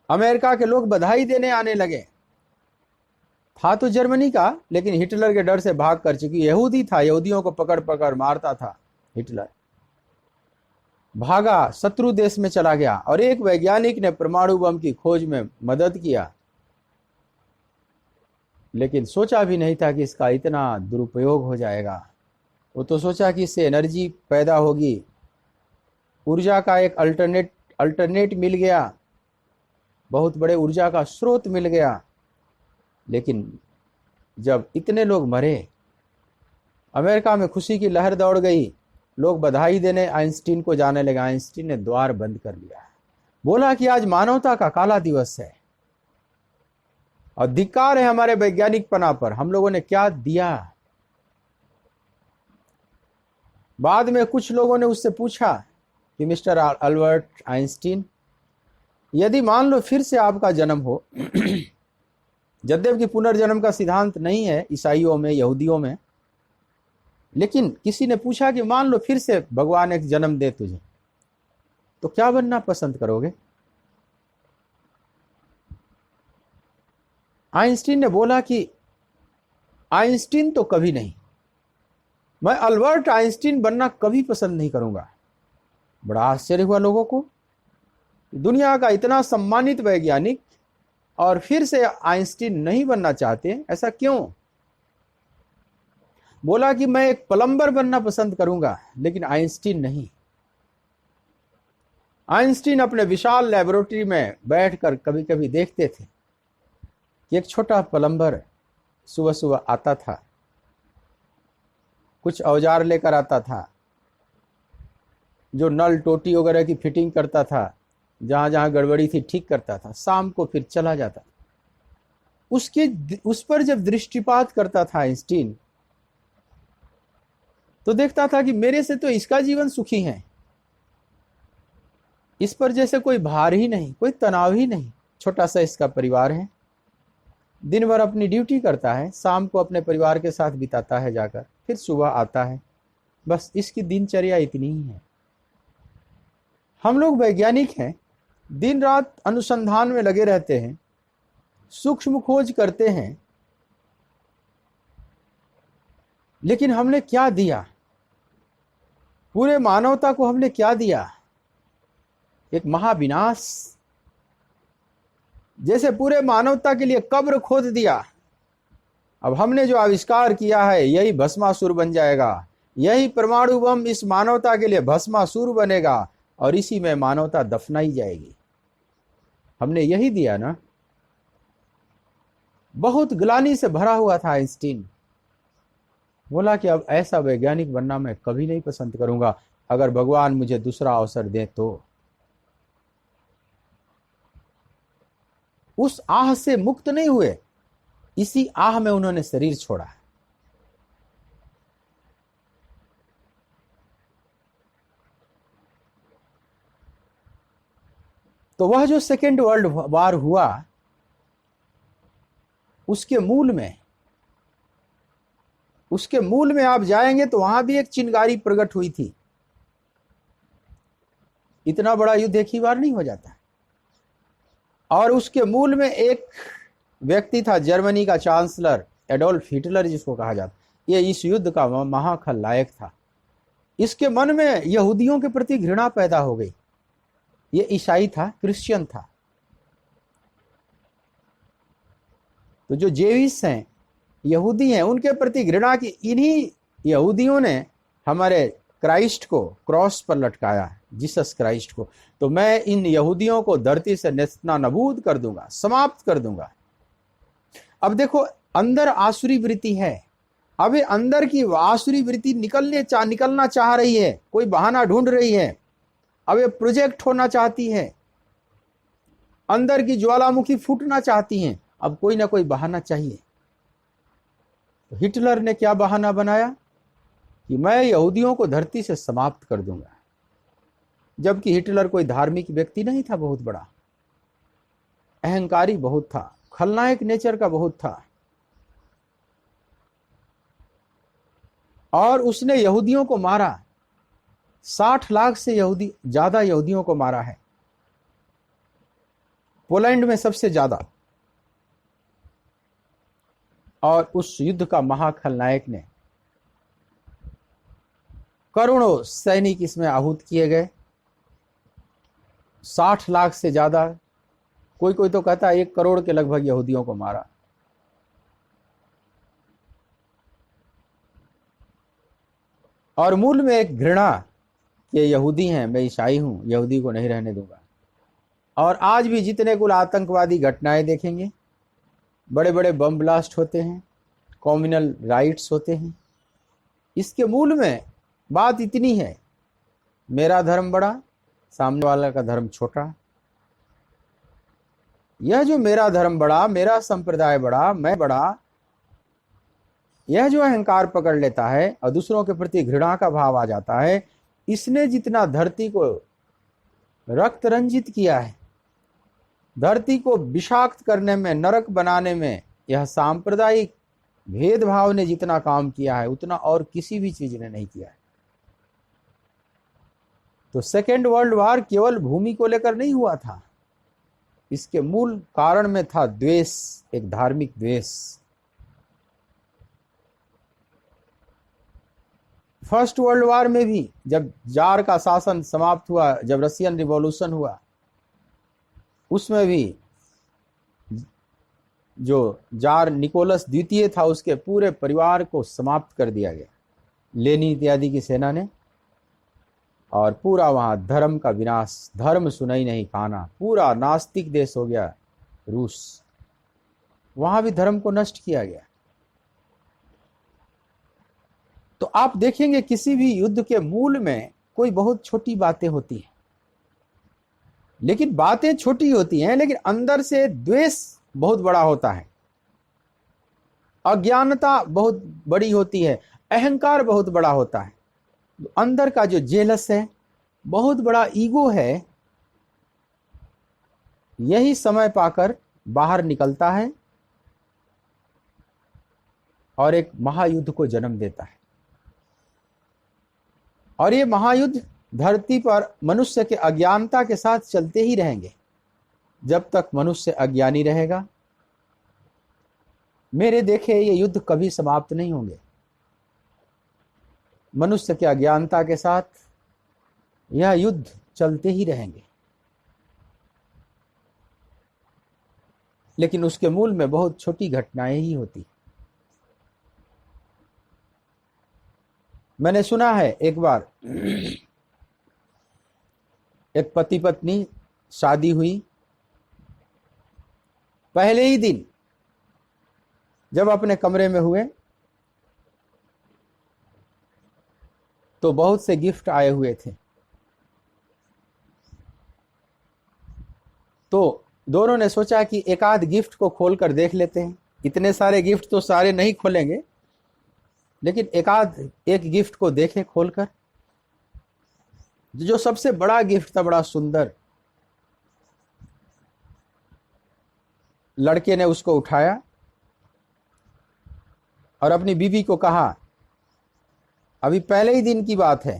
अमेरिका के लोग बधाई देने आने लगे। था तो जर्मनी का, लेकिन हिटलर के डर से भाग कर, चूंकि यहूदी था, यहूदियों को पकड़ पकड़ मारता था हिटलर, भागा, शत्रु देश में चला गया। और एक वैज्ञानिक ने परमाणु बम की खोज में मदद किया, लेकिन सोचा भी नहीं था कि इसका इतना दुरुपयोग हो जाएगा। वो तो सोचा कि इससे एनर्जी पैदा होगी, ऊर्जा का एक अल्टरनेट मिल गया, बहुत बड़े ऊर्जा का स्रोत मिल गया। लेकिन जब इतने लोग मरे, अमेरिका में खुशी की लहर दौड़ गई, लोग बधाई देने आइंस्टीन को जाने लगे। आइंस्टीन ने द्वार बंद कर लिया, बोला कि आज मानवता का काला दिवस है और धिक्कार है हमारे वैज्ञानिक पना पर, हम लोगों ने क्या दिया। बाद में कुछ लोगों ने उससे पूछा कि मिस्टर अल्बर्ट आइंस्टीन, यदि मान लो फिर से आपका जन्म हो, यद्यप कि पुनर्जन्म का सिद्धांत नहीं है ईसाइयों में, यहूदियों में, लेकिन किसी ने पूछा कि मान लो फिर से भगवान एक जन्म दे तुझे, तो क्या बनना पसंद करोगे? आइंस्टीन ने बोला कि आइंस्टीन तो कभी नहीं, मैं अल्बर्ट आइंस्टीन बनना कभी पसंद नहीं करूंगा। बड़ा आश्चर्य हुआ लोगों को, दुनिया का इतना सम्मानित वैज्ञानिक और फिर से आइंस्टीन नहीं बनना चाहते, ऐसा क्यों? बोला कि मैं एक प्लम्बर बनना पसंद करूंगा, लेकिन आइंस्टीन नहीं। आइंस्टीन अपने विशाल लेबोरेटरी में बैठकर कभी कभी देखते थे कि एक छोटा प्लम्बर सुबह सुबह आता था, कुछ औजार लेकर आता था, जो नल टोटी वगैरह की फिटिंग करता था, जहां जहां गड़बड़ी थी ठीक करता था, शाम को फिर चला जाता। उस पर जब दृष्टिपात करता था आइंस्टीन, तो देखता था कि मेरे से तो इसका जीवन सुखी है, इस पर जैसे कोई भार ही नहीं, कोई तनाव ही नहीं, छोटा सा इसका परिवार है, दिन भर अपनी ड्यूटी करता है, शाम को अपने परिवार के साथ बिताता है जाकर, फिर सुबह आता है, बस इसकी दिनचर्या इतनी ही है। हम लोग वैज्ञानिक हैं, दिन रात अनुसंधान में लगे रहते हैं, सूक्ष्म खोज करते हैं, लेकिन हमने क्या दिया? पूरे मानवता को हमने क्या दिया? एक महाविनाश। जैसे पूरे मानवता के लिए कब्र खोद दिया। अब हमने जो आविष्कार किया है यही भस्मासुर बन जाएगा, यही परमाणु बम इस मानवता के लिए भस्मासुर बनेगा और इसी में मानवता दफनाई जाएगी। हमने यही दिया ना। बहुत ग्लानि से भरा हुआ था आइंस्टीन, बोला कि अब ऐसा वैज्ञानिक बनना मैं कभी नहीं पसंद करूंगा, अगर भगवान मुझे दूसरा अवसर दे तो। उस आह से मुक्त नहीं हुए, इसी आह में उन्होंने शरीर छोड़ा। तो वह जो सेकेंड वर्ल्ड वॉर हुआ, उसके मूल में आप जाएंगे तो वहां भी एक चिंगारी प्रकट हुई थी। इतना बड़ा युद्ध एक ही बार नहीं हो जाता। और उसके मूल में एक व्यक्ति था, जर्मनी का चांसलर एडोल्फ हिटलर जिसको कहा जाता, ये इस युद्ध का महाखलनायक था। इसके मन में यहूदियों के प्रति घृणा पैदा हो गई। ये ईसाई था, क्रिश्चियन था। तो जो जेविस हैं, यहूदी हैं, उनके प्रति घृणा की इन्हीं यहूदियों ने हमारे क्राइस्ट को क्रॉस पर लटकाया, जीसस क्राइस्ट को। तो मैं इन यहूदियों को धरती से नेस्तनाबूद कर दूंगा, समाप्त कर दूंगा। अब देखो, अंदर आसुरी वृत्ति है। अब ये अंदर की आसुरी वृत्ति निकलना चाह रही है, कोई बहाना ढूंढ रही है। अब ये प्रोजेक्ट होना चाहती है, अंदर की ज्वालामुखी फूटना चाहती हैं। अब कोई ना कोई बहाना चाहिए। तो हिटलर ने क्या बहाना बनाया कि मैं यहूदियों को धरती से समाप्त कर दूंगा। जबकि हिटलर कोई धार्मिक व्यक्ति नहीं था, बहुत बड़ा अहंकारी बहुत था, खलनायक नेचर का बहुत था। और उसने यहूदियों को मारा, 60 लाख से ज्यादा यहूदियों को मारा है, पोलैंड में सबसे ज्यादा। और उस युद्ध का महाखलनायक ने, करोड़ों सैनिक इसमें आहूत किए गए, 60 लाख से ज्यादा, कोई कोई तो कहता है 1 करोड़ के लगभग यहूदियों को मारा। और मूल में एक घृणा कि यहूदी हैं, मैं ईसाई हूं, यहूदी को नहीं रहने दूंगा। और आज भी जितने कुल आतंकवादी घटनाएं देखेंगे, बड़े बड़े बम ब्लास्ट होते हैं, कम्युनल राइट्स होते हैं, इसके मूल में बात इतनी है, मेरा धर्म बड़ा, सामने वाला का धर्म छोटा। यह जो मेरा धर्म बड़ा, मेरा संप्रदाय बड़ा, मैं बड़ा, यह जो अहंकार पकड़ लेता है और दूसरों के प्रति घृणा का भाव आ जाता है, इसने जितना धरती को रक्त रंजित किया है, धरती को विषाक्त करने में, नरक बनाने में, यह सांप्रदायिक भेदभाव ने जितना काम किया है, उतना और किसी भी चीज ने नहीं किया है। तो सेकेंड वर्ल्ड वॉर केवल भूमि को लेकर नहीं हुआ था, इसके मूल कारण में था द्वेष, एक धार्मिक द्वेष। फर्स्ट वर्ल्ड वॉर में भी जब जार का शासन समाप्त हुआ, जब रशियन रिवॉल्यूशन हुआ, उसमें भी जो जार निकोलस द्वितीय था, उसके पूरे परिवार को समाप्त कर दिया गया लेनिन इत्यादि की सेना ने। और पूरा वहां धर्म का विनाश, धर्म सुनाई नहीं खाना, पूरा नास्तिक देश हो गया रूस, वहां भी धर्म को नष्ट किया गया। तो आप देखेंगे किसी भी युद्ध के मूल में कोई बहुत छोटी बातें होती हैं, लेकिन बातें छोटी होती हैं, लेकिन अंदर से द्वेष बहुत बड़ा होता है, अज्ञानता बहुत बड़ी होती है, अहंकार बहुत बड़ा होता है, अंदर का जो जेलस है, बहुत बड़ा ईगो है, यही समय पाकर बाहर निकलता है और एक महायुद्ध को जन्म देता है। और ये महायुद्ध धरती पर मनुष्य के अज्ञानता के साथ चलते ही रहेंगे जब तक मनुष्य अज्ञानी रहेगा। मेरे देखे ये युद्ध कभी समाप्त नहीं होंगे, मनुष्य के अज्ञानता के साथ यह युद्ध चलते ही रहेंगे, लेकिन उसके मूल में बहुत छोटी घटनाएं ही होती। मैंने सुना है एक बार एक पति पत्नी शादी हुई, पहले ही दिन जब अपने कमरे में हुए तो बहुत से गिफ्ट आए हुए थे। तो दोनों ने सोचा कि एक आध गिफ्ट को खोलकर देख लेते हैं। इतने सारे गिफ्ट तो सारे नहीं खोलेंगे, लेकिन एक गिफ्ट को देखें खोलकर। जो सबसे बड़ा गिफ्ट था, बड़ा सुंदर, लड़के ने उसको उठाया और अपनी बीवी को कहा, अभी पहले ही दिन की बात है,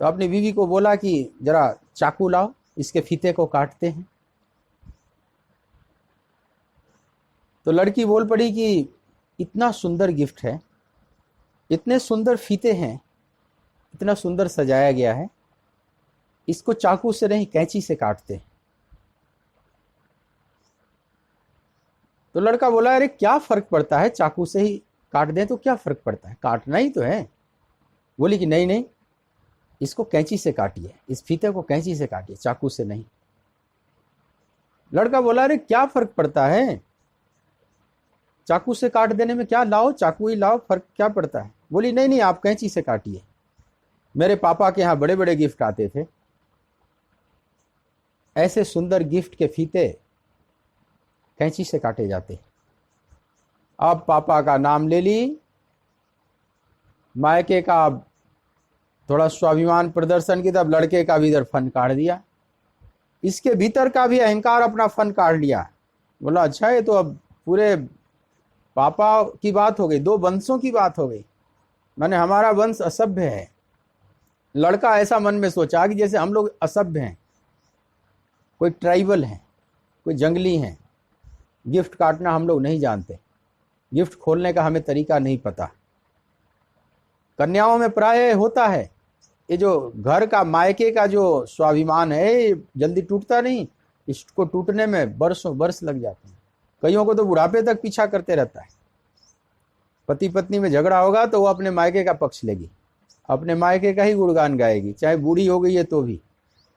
तो अपनी बीवी को बोला कि जरा चाकू लाओ, इसके फीते को काटते हैं। तो लड़की बोल पड़ी कि इतना सुंदर गिफ्ट है, इतने सुंदर फीते हैं, इतना सुंदर सजाया गया है, इसको चाकू से नहीं कैंची से काटते हैं। तो लड़का बोला, अरे क्या फर्क पड़ता है, चाकू से ही काट दें तो क्या फर्क पड़ता है, काटना ही तो है। बोली कि नहीं नहीं, इसको कैंची से काटिए, इस फीते को कैंची से काटिए, चाकू से नहीं। लड़का बोला, अरे क्या फर्क पड़ता है, चाकू से काट देने में क्या, लाओ चाकू ही लाओ, फर्क क्या पड़ता है। बोली नहीं नहीं, आप कैंची से काटिए, मेरे पापा के यहाँ बड़े बड़े गिफ्ट आते थे, ऐसे सुंदर गिफ्ट के फीते कैंची से काटे जाते। अब पापा का नाम ले ली, मायके का थोड़ा स्वाभिमान प्रदर्शन की, तब लड़के का भी इधर फन काट दिया, इसके भीतर का भी अहंकार अपना फन काट लिया। बोला अच्छा, ये तो अब पूरे पापा की बात हो गई, 2 वंशों की बात हो गई, माने हमारा वंश असभ्य है। लड़का ऐसा मन में सोचा कि जैसे हम लोग असभ्य हैं, कोई ट्राइबल हैं, कोई जंगली हैं, गिफ्ट काटना हम लोग नहीं जानते, गिफ्ट खोलने का हमें तरीका नहीं पता। कन्याओं में प्राय होता है ये जो घर का मायके का जो स्वाभिमान है ये जल्दी टूटता नहीं, इसको टूटने में बरसों बरस लग जाते हैं। कईयों को तो बुढ़ापे तक पीछा करते रहता है। पति पत्नी में झगड़ा होगा तो वो अपने मायके का पक्ष लेगी, अपने मायके का ही गुणगान गाएगी, चाहे बूढ़ी हो गई है तो भी,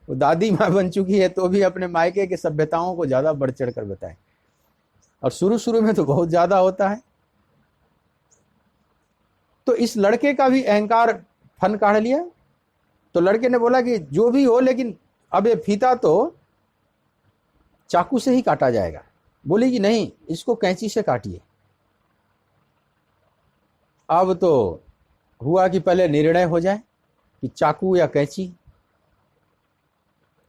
वो दादी माँ बन चुकी है तो भी अपने मायके के सभ्यताओं को ज्यादा बढ़ चढ़ कर बताए। और शुरू शुरू में तो बहुत ज्यादा होता है। तो इस लड़के का भी अहंकार फन काढ़ लिया। तो लड़के ने बोला कि जो भी हो, लेकिन अब ये फीता तो चाकू से ही काटा जाएगा। बोली कि नहीं, इसको कैंची से काटिए। अब तो हुआ कि पहले निर्णय हो जाए कि चाकू या कैंची।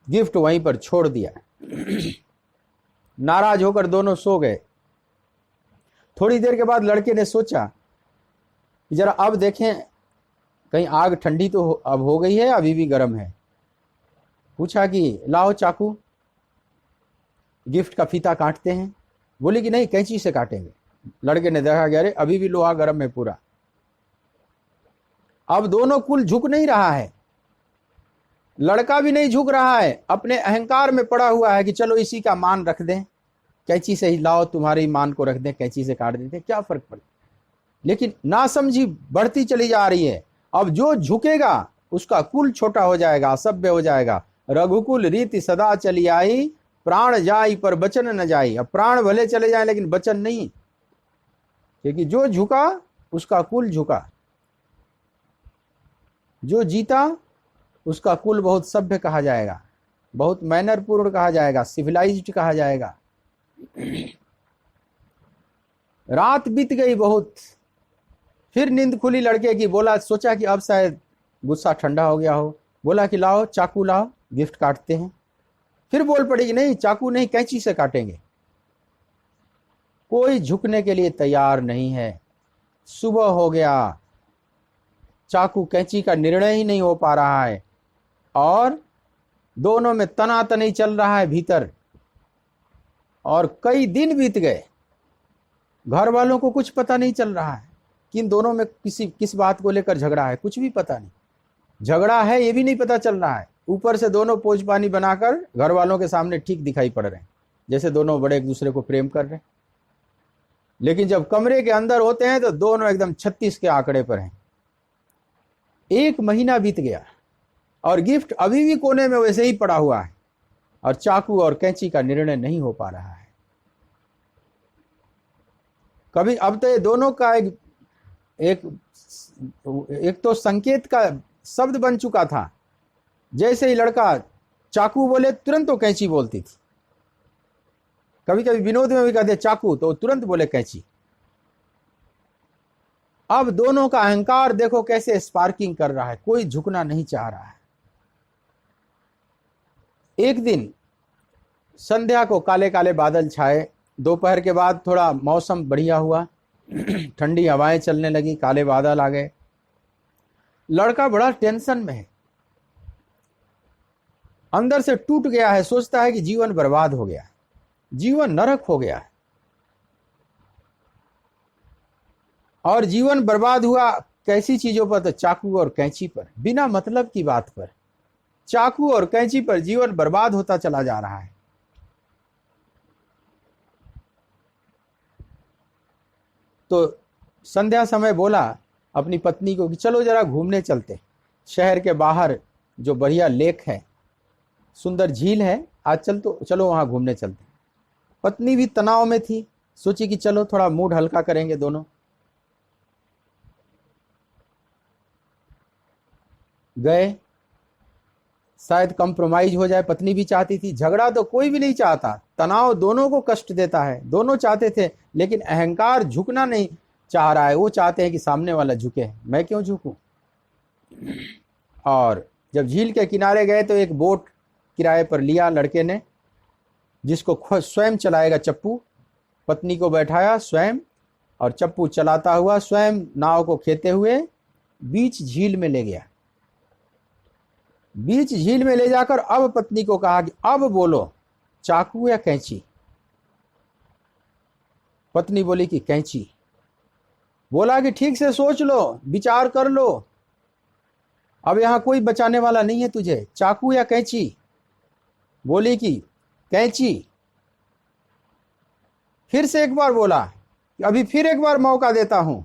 गिफ्ट वहीं पर छोड़ दिया। नाराज होकर दोनों सो गए। थोड़ी देर के बाद लड़के ने सोचा कि जरा अब देखें कहीं आग ठंडी तो अब हो गई है, अभी भी गर्म है। पूछा कि लाओ चाकू, गिफ्ट का फीता काटते हैं। बोली कि नहीं, कैंची से काटेंगे। लड़के ने देखा कि अरे अभी भी लोहा गर्म है पूरा। अब दोनों कुल झुक नहीं रहा है, लड़का भी नहीं झुक रहा है, अपने अहंकार में पड़ा हुआ है कि चलो इसी का मान रख दें, कैंची से ही लाओ, तुम्हारे मान को रख दें, कैंची से काट देते, क्या फर्क पड़े। लेकिन नासमझी बढ़ती चली जा रही है। अब जो झुकेगा उसका कुल छोटा हो जाएगा, असभ्य हो जाएगा। रघुकुल रीति सदा चली आई, प्राण जाई पर बचन न जाई। अब प्राण भले चले जाए लेकिन बचन नहीं, क्योंकि जो झुका उसका कुल झुका, जो जीता उसका कुल बहुत सभ्य कहा जाएगा, बहुत मैनरपूर्ण कहा जाएगा, सिविलाइज्ड कहा जाएगा। रात बीत गई बहुत, फिर नींद खुली लड़के की। बोला, सोचा कि अब शायद गुस्सा ठंडा हो गया हो। बोला कि लाओ चाकू लाओ, गिफ्ट काटते हैं। फिर बोल पड़ी कि नहीं, चाकू नहीं, कैंची से काटेंगे। कोई झुकने के लिए तैयार नहीं है। सुबह हो गया, चाकू कैंची का निर्णय ही नहीं हो पा रहा है, और दोनों में तनातनी चल रहा है भीतर। और कई दिन बीत गए, घर वालों को कुछ पता नहीं चल रहा है कि इन दोनों में किस बात को लेकर झगड़ा है, कुछ भी पता नहीं। झगड़ा है ये भी नहीं पता चल रहा है। ऊपर से दोनों पोज पानी बनाकर घर वालों के सामने ठीक दिखाई पड़ रहे हैं, जैसे दोनों बड़े एक दूसरे को प्रेम कर रहे हैं। लेकिन जब कमरे के अंदर होते हैं तो दोनों एकदम 36 के आंकड़े पर हैं। 1 महीना बीत गया और गिफ्ट अभी भी कोने में वैसे ही पड़ा हुआ है, और चाकू और कैंची का निर्णय नहीं हो पा रहा है। कभी अब तो ये दोनों का एक तो संकेत का शब्द बन चुका था। जैसे ही लड़का चाकू बोले तुरंत वो कैंची बोलती थी। कभी कभी विनोद में भी कहते चाकू तो तुरंत बोले कैंची। अब दोनों का अहंकार देखो कैसे स्पार्किंग कर रहा है, कोई झुकना नहीं चाह रहा है। एक दिन संध्या को काले काले बादल छाए। दोपहर के बाद थोड़ा मौसम बढ़िया हुआ, ठंडी हवाएं चलने लगी, काले बादल आ गए। लड़का बड़ा टेंशन में है, अंदर से टूट गया है। सोचता है कि जीवन बर्बाद हो गया, जीवन नरक हो गया है। और जीवन बर्बाद हुआ कैसी चीजों पर? तो चाकू और कैंची पर, बिना मतलब की बात पर, चाकू और कैंची पर जीवन बर्बाद होता चला जा रहा है। तो संध्या समय बोला अपनी पत्नी को कि चलो जरा घूमने चलते, शहर के बाहर जो बढ़िया लेक है, सुंदर झील है, आज चलो वहां घूमने चलते। पत्नी भी तनाव में थी, सोची कि चलो थोड़ा मूड हल्का करेंगे दोनों। गए, शायद कंप्रोमाइज हो जाए, पत्नी भी चाहती थी। झगड़ा तो कोई भी नहीं चाहता, तनाव दोनों को कष्ट देता है, दोनों चाहते थे, लेकिन अहंकार झुकना नहीं चाह रहा है। वो चाहते हैं कि सामने वाला झुके, मैं क्यों झुकूं। और जब झील के किनारे गए तो एक बोट किराए पर लिया लड़के ने, जिसको स्वयं चलाएगा चप्पू। पत्नी को बैठाया स्वयं, और चप्पू चलाता हुआ स्वयं नाव को खेते हुए बीच झील में ले गया। बीच झील में ले जाकर अब पत्नी को कहा कि अब बोलो, चाकू या कैंची। पत्नी बोली कि कैंची। बोला कि ठीक से सोच लो, विचार कर लो, अब यहां कोई बचाने वाला नहीं है तुझे, चाकू या कैंची। बोली कि कैंची। फिर से एक बार बोला कि अभी फिर एक बार मौका देता हूं,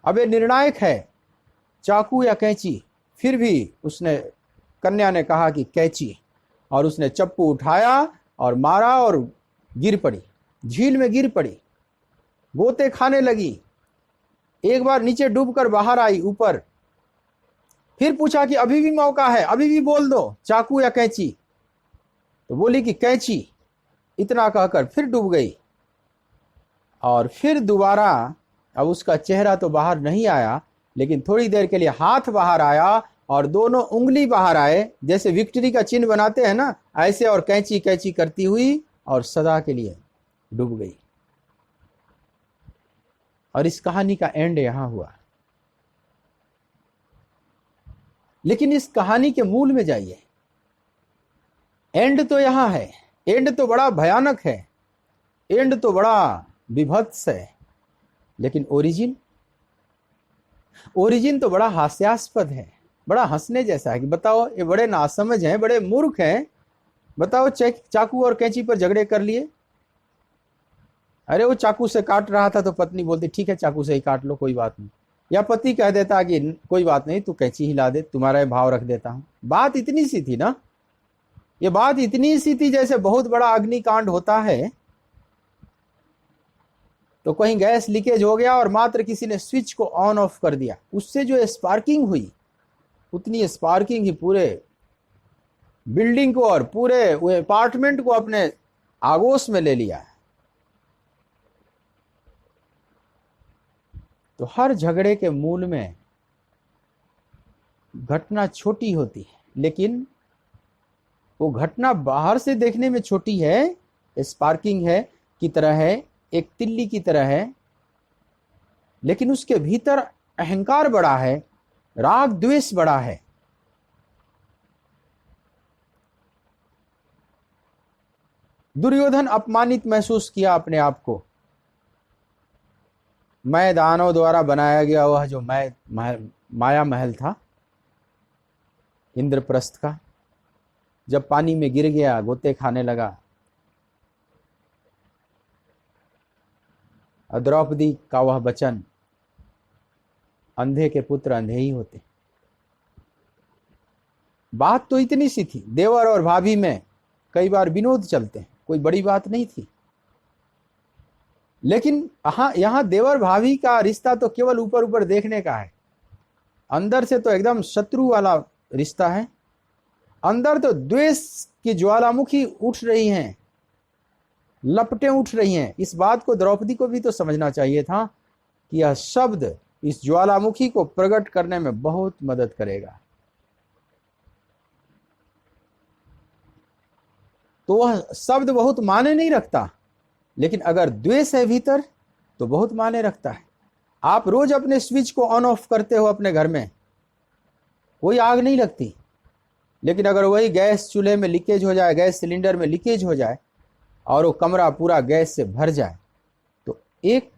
अब ये निर्णायक है, चाकू या कैंची। फिर भी उसने, कन्या ने कहा कि कैंची, और उसने चप्पू उठाया और मारा और गिर पड़ी, झील में गिर पड़ी, गोते खाने लगी। एक बार नीचे डूबकर बाहर आई ऊपर। फिर पूछा कि अभी भी मौका है, अभी भी बोल दो, चाकू या कैंची। तो बोली कि कैंची। इतना कहकर फिर डूब गई। और फिर दोबारा, अब उसका चेहरा तो बाहर नहीं आया, लेकिन थोड़ी देर के लिए हाथ बाहर आया और दोनों उंगली बाहर आए, जैसे विक्ट्री का चिन्ह बनाते हैं ना, ऐसे, और कैंची कैंची करती हुई और सदा के लिए डूब गई। और इस कहानी का एंड यहां हुआ। लेकिन इस कहानी के मूल में जाइए, एंड तो यहां है, एंड तो बड़ा भयानक है, एंड तो बड़ा विभत्स है, लेकिन ओरिजिन तो बड़ा हास्यास्पद है, बड़ा हंसने जैसा है कि बताओ ये बड़े नासमझ हैं, बड़े मूर्ख हैं, बताओ चाकू और कैंची पर झगड़े कर लिए। अरे वो चाकू से काट रहा था तो पत्नी बोलती ठीक है चाकू से ही काट लो, कोई बात नहीं। या पति कह देता कि कोई बात नहीं, तू कैंची हिला दे, तुम्हारा भाव रख देता हूं। बात इतनी सी थी ना, ये बात इतनी सी थी जैसे बहुत बड़ा अग्निकांड होता है तो कहीं गैस लीकेज हो गया और मात्र किसी ने स्विच को ऑन ऑफ कर दिया, उससे जो स्पार्किंग हुई, उतनी स्पार्किंग ही पूरे बिल्डिंग को और पूरे अपार्टमेंट को अपने आगोश में ले लिया। तो हर झगड़े के मूल में घटना छोटी होती है, लेकिन वो घटना बाहर से देखने में छोटी है, स्पार्किंग है की तरह है, एक तिल्ली की तरह है, लेकिन उसके भीतर अहंकार बड़ा है, राग द्वेष बड़ा है। दुर्योधन अपमानित महसूस किया अपने आप को। मैं दानव द्वारा बनाया गया वह जो माया महल था इंद्रप्रस्थ का, जब पानी में गिर गया, गोते खाने लगा। द्रौपदी का वह वचन, अंधे के पुत्र अंधे ही होते। बात तो इतनी सी थी, देवर और भाभी में कई बार विनोद चलते हैं, कोई बड़ी बात नहीं थी। लेकिन यहां देवर भाभी का रिश्ता तो केवल ऊपर ऊपर देखने का है, अंदर से तो एकदम शत्रु वाला रिश्ता है। अंदर तो द्वेष की ज्वालामुखी उठ रही हैं, लपटें उठ रही हैं। इस बात को द्रौपदी को भी तो समझना चाहिए था कि यह शब्द इस ज्वालामुखी को प्रकट करने में बहुत मदद करेगा। तो वह शब्द बहुत माने नहीं रखता, लेकिन अगर द्वेष है भीतर तो बहुत माने रखता है। आप रोज अपने स्विच को ऑन ऑफ करते हो अपने घर में, कोई आग नहीं लगती, लेकिन अगर वही गैस चूल्हे में लीकेज हो जाए, गैस सिलेंडर में लीकेज हो जाए और वो कमरा पूरा गैस से भर जाए, तो एक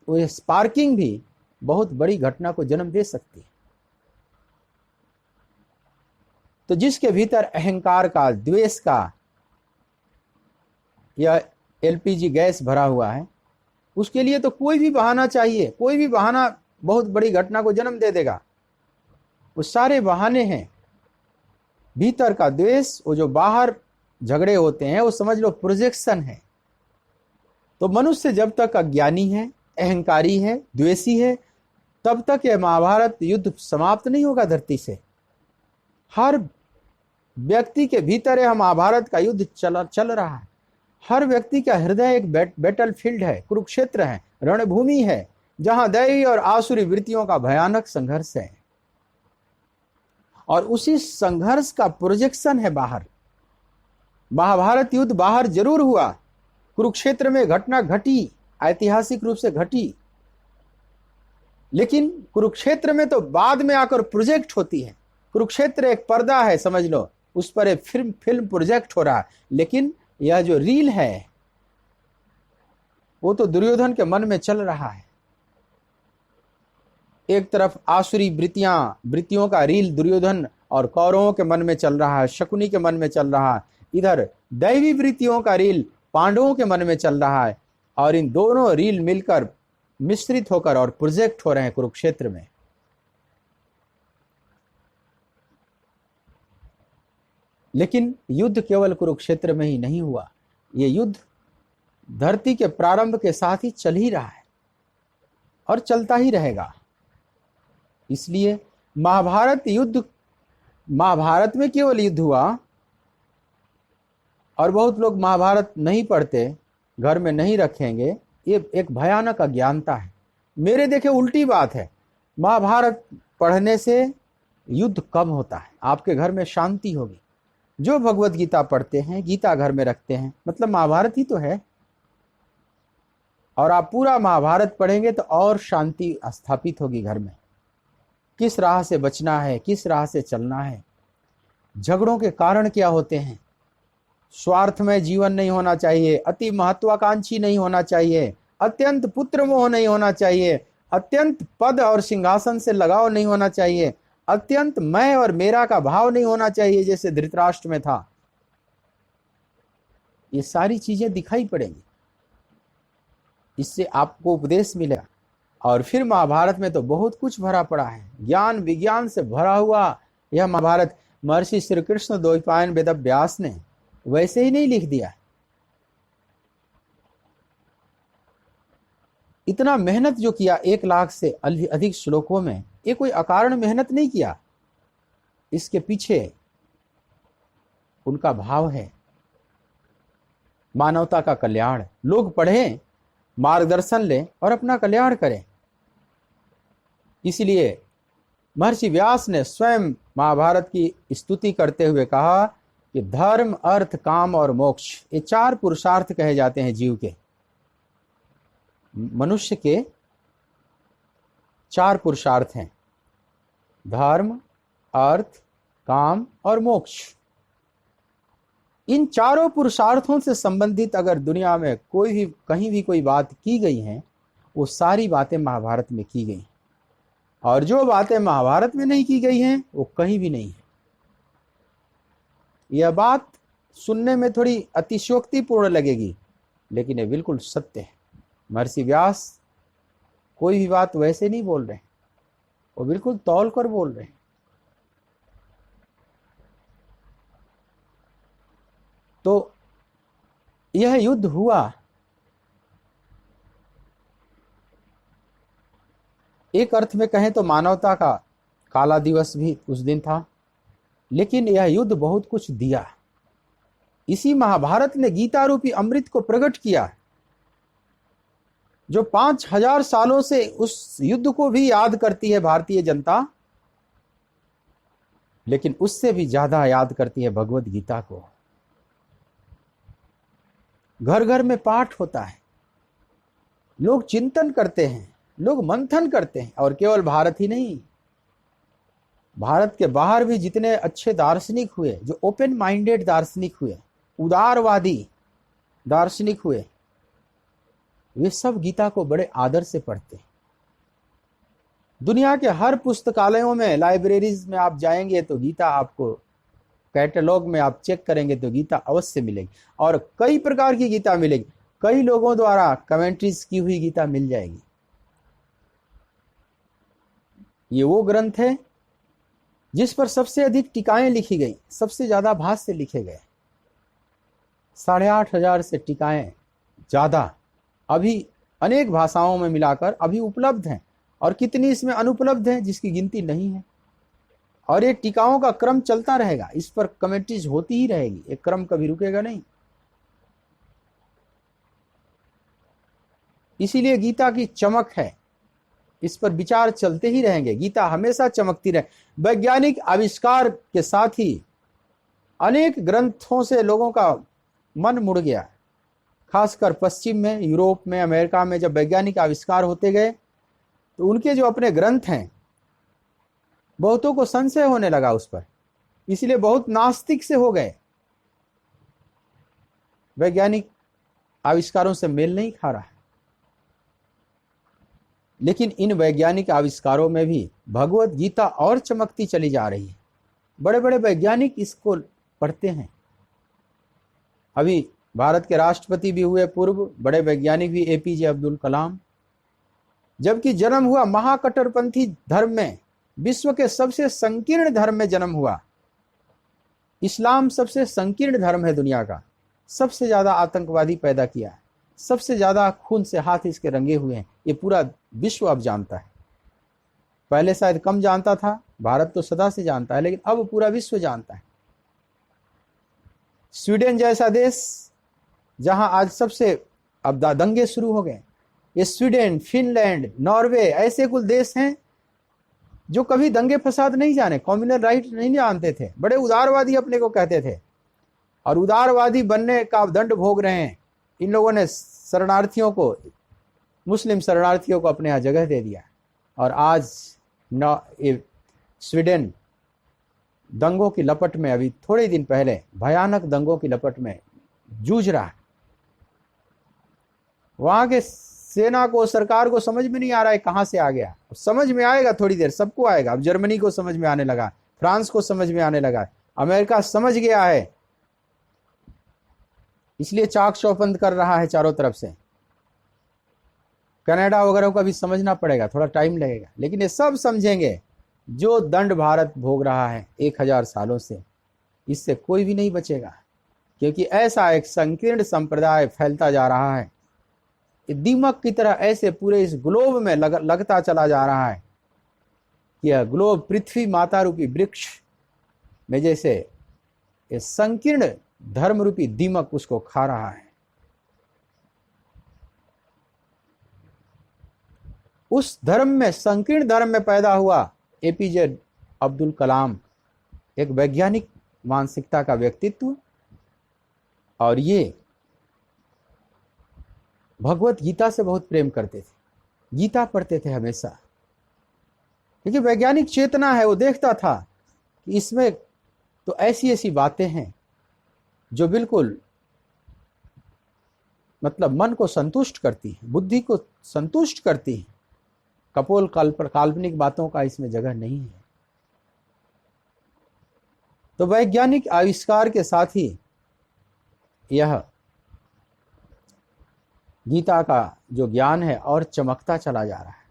स्पार्किंग भी बहुत बड़ी घटना को जन्म दे सकती है। तो जिसके भीतर अहंकार का, द्वेष का या एलपीजी गैस भरा हुआ है, उसके लिए तो कोई भी बहाना चाहिए, कोई भी बहाना बहुत बड़ी घटना को जन्म दे देगा। वो सारे बहाने हैं। भीतर का द्वेष, वो जो बाहर झगड़े होते हैं, वो समझ लो प्रोजेक्शन है। तो मनुष्य जब तक अज्ञानी है, अहंकारी है, द्वेषी है, तब तक यह महाभारत युद्ध समाप्त नहीं होगा धरती से। हर व्यक्ति के भीतर यह महाभारत का युद्ध चल रहा है। हर व्यक्ति का हृदय एक बैटल फील्ड है, कुरुक्षेत्र है, रणभूमि है, जहां दैवी और आसुरी वृत्तियों का भयानक संघर्ष है। और उसी संघर्ष का प्रोजेक्शन है बाहर। महाभारत युद्ध बाहर जरूर हुआ, कुरुक्षेत्र में घटना घटी, ऐतिहासिक रूप से घटी, लेकिन कुरुक्षेत्र में तो बाद में आकर प्रोजेक्ट होती है। कुरुक्षेत्र एक पर्दा है, समझ लो, उस पर एक फिल्म प्रोजेक्ट हो रहा है, लेकिन यह जो रील है वो तो दुर्योधन के मन में चल रहा है। एक तरफ आसुरी वृत्तियों का रील दुर्योधन और कौरवों के मन में चल रहा है, शकुनी के मन में चल रहा है, इधर दैवी वृत्तियों का रील पांडवों के मन में चल रहा है, और इन दोनों रील मिलकर मिश्रित होकर और प्रोजेक्ट हो रहे हैं कुरुक्षेत्र में। लेकिन युद्ध केवल कुरुक्षेत्र में ही नहीं हुआ, ये युद्ध धरती के प्रारंभ के साथ ही चल ही रहा है और चलता ही रहेगा। इसलिए महाभारत में केवल युद्ध हुआ, और बहुत लोग महाभारत नहीं पढ़ते, घर में नहीं रखेंगे, ये एक भयानक अज्ञानता है। मेरे देखे उल्टी बात है, महाभारत पढ़ने से युद्ध कम होता है, आपके घर में शांति होगी। जो भगवत गीता पढ़ते हैं, गीता घर में रखते हैं, मतलब महाभारत ही तो है, और आप पूरा महाभारत पढ़ेंगे तो और शांति स्थापित होगी घर में। किस राह से बचना है, किस राह से चलना है, झगड़ों के कारण क्या होते हैं, स्वार्थमय जीवन नहीं होना चाहिए, अति महत्वाकांक्षी नहीं होना चाहिए, अत्यंत पुत्र मोह नहीं होना चाहिए, अत्यंत पद और सिंहासन से लगाव नहीं होना चाहिए, अत्यंत मैं और मेरा का भाव नहीं होना चाहिए जैसे धृतराष्ट्र में था। ये सारी चीजें दिखाई पड़ेंगी, इससे आपको उपदेश मिलेगा। और फिर महाभारत में तो बहुत कुछ भरा पड़ा है, ज्ञान विज्ञान से भरा हुआ यह महाभारत महर्षि श्री कृष्ण द्वैपायन वेद व्यास ने वैसे ही नहीं लिख दिया। इतना मेहनत जो किया, 1 लाख से अधिक श्लोकों में, ये कोई अकारण मेहनत नहीं किया, इसके पीछे उनका भाव है मानवता का कल्याण। लोग पढ़ें, मार्गदर्शन लें और अपना कल्याण करें। इसलिए महर्षि व्यास ने स्वयं महाभारत की स्तुति करते हुए कहा कि धर्म, अर्थ, काम और मोक्ष, ये 4 पुरुषार्थ कहे जाते हैं जीव के। मनुष्य के 4 पुरुषार्थ हैं, धर्म, अर्थ, काम और मोक्ष। इन चारों पुरुषार्थों से संबंधित अगर दुनिया में कोई भी कहीं भी कोई बात की गई है, वो सारी बातें महाभारत में की गई, और जो बातें महाभारत में नहीं की गई हैं वो कहीं भी नहीं है। यह बात सुनने में थोड़ी अतिशयोक्तिपूर्ण लगेगी, लेकिन ये बिल्कुल सत्य है। महर्षि व्यास कोई भी बात वैसे नहीं बोल रहे, वो बिल्कुल तौल कर बोल रहे हैं। तो यह युद्ध हुआ, एक अर्थ में कहें तो मानवता का काला दिवस भी उस दिन था, लेकिन यह युद्ध बहुत कुछ दिया। इसी महाभारत ने गीता रूपी अमृत को प्रकट किया, जो 5000 सालों से उस युद्ध को भी याद करती है भारतीय जनता, लेकिन उससे भी ज्यादा याद करती है भगवत गीता को। घर घर में पाठ होता है, लोग चिंतन करते हैं, लोग मंथन करते हैं। और केवल भारत ही नहीं, भारत के बाहर भी जितने अच्छे दार्शनिक हुए, जो ओपन माइंडेड दार्शनिक हुए, उदारवादी दार्शनिक हुए, वे सब गीता को बड़े आदर से पढ़ते हैं। दुनिया के हर पुस्तकालयों में, लाइब्रेरीज में आप जाएंगे तो गीता आपको, कैटलॉग में आप चेक करेंगे तो गीता अवश्य मिलेगी, और कई प्रकार की गीता मिलेगी, कई लोगों द्वारा कमेंट्रीज की हुई गीता मिल जाएगी। ये वो ग्रंथ है जिस पर सबसे अधिक टीकाएं लिखी गई, सबसे ज्यादा भाष्य लिखे गए, 8500 से टीकाएं ज्यादा अभी अनेक भाषाओं में मिलाकर अभी उपलब्ध हैं, और कितनी इसमें अनुपलब्ध हैं जिसकी गिनती नहीं है। और ये टीकाओं का क्रम चलता रहेगा, इस पर कमेंट्रीज होती ही रहेगी, एक क्रम कभी रुकेगा नहीं। इसीलिए गीता की चमक है, इस पर विचार चलते ही रहेंगे, गीता हमेशा चमकती रहे। वैज्ञानिक आविष्कार के साथ ही अनेक ग्रंथों से लोगों का मन मुड़ गया, खासकर पश्चिम में, यूरोप में, अमेरिका में जब वैज्ञानिक आविष्कार होते गए तो उनके जो अपने ग्रंथ हैं, बहुतों को संशय होने लगा उस पर, इसलिए बहुत नास्तिक से हो गए। वैज्ञानिक आविष्कारों से मेल नहीं खा रहा है। लेकिन इन वैज्ञानिक आविष्कारों में भी भगवत गीता और चमकती चली जा रही है। बड़े बड़े वैज्ञानिक इसको पढ़ते हैं। अभी भारत के राष्ट्रपति भी हुए पूर्व, बड़े वैज्ञानिक भी एपीजे अब्दुल कलाम। जबकि जन्म हुआ महाकट्टरपंथी धर्म में, विश्व के सबसे संकीर्ण धर्म में जन्म हुआ। इस्लाम सबसे संकीर्ण धर्म है दुनिया का, सबसे ज्यादा आतंकवादी पैदा किया है, सबसे ज्यादा खून से हाथ इसके रंगे हुए हैं। ये पूरा विश्व अब जानता है। पहले शायद कम जानता था, भारत तो सदा से जानता है, लेकिन अब पूरा विश्व जानता है। स्वीडन जैसा देश जहां आज सबसे अब दंगे शुरू हो गए, ये स्वीडन, फिनलैंड, नॉर्वे ऐसे कुल देश हैं जो कभी दंगे फसाद नहीं जाने, कम्युनल राइट नहीं जानते थे, बड़े उदारवादी अपने को कहते थे, और उदारवादी बनने का दंड भोग रहे हैं। इन लोगों ने शरणार्थियों को, मुस्लिम शरणार्थियों को अपने यहाँ जगह दे दिया, और आज स्वीडन दंगों की लपट में, अभी थोड़े दिन पहले भयानक दंगों की लपट में जूझ रहा है। वहां के सेना को, सरकार को समझ में नहीं आ रहा है कहां से आ गया। समझ में आएगा थोड़ी देर, सबको आएगा। अब जर्मनी को समझ में आने लगा, फ्रांस को समझ में आने लगा, अमेरिका समझ गया है, इसलिए चाक चौबंद कर रहा है चारों तरफ से। कनाडा वगैरह को भी समझना पड़ेगा, थोड़ा टाइम लगेगा, लेकिन ये सब समझेंगे। जो दंड भारत भोग रहा है 1000 सालों से, इससे कोई भी नहीं बचेगा, क्योंकि ऐसा एक संकीर्ण संप्रदाय फैलता जा रहा है, दीमक की तरह ऐसे पूरे इस ग्लोब में लगता चला जा रहा है कि यह ग्लोब पृथ्वी माता रूपी वृक्ष में जैसे ये संकीर्ण धर्म रूपी दीमक उसको खा रहा है। उस धर्म में, संकीर्ण धर्म में पैदा हुआ एपीजे अब्दुल कलाम, एक वैज्ञानिक मानसिकता का व्यक्तित्व, और ये भगवत गीता से बहुत प्रेम करते थे, गीता पढ़ते थे हमेशा, क्योंकि वैज्ञानिक चेतना है। वो देखता था कि इसमें तो ऐसी ऐसी बातें हैं जो बिल्कुल मतलब मन को संतुष्ट करती है, बुद्धि को संतुष्ट करती है। कपोल काल्पनिक बातों का इसमें जगह नहीं है। तो वैज्ञानिक आविष्कार के साथ ही यह गीता का जो ज्ञान है और चमकता चला जा रहा है,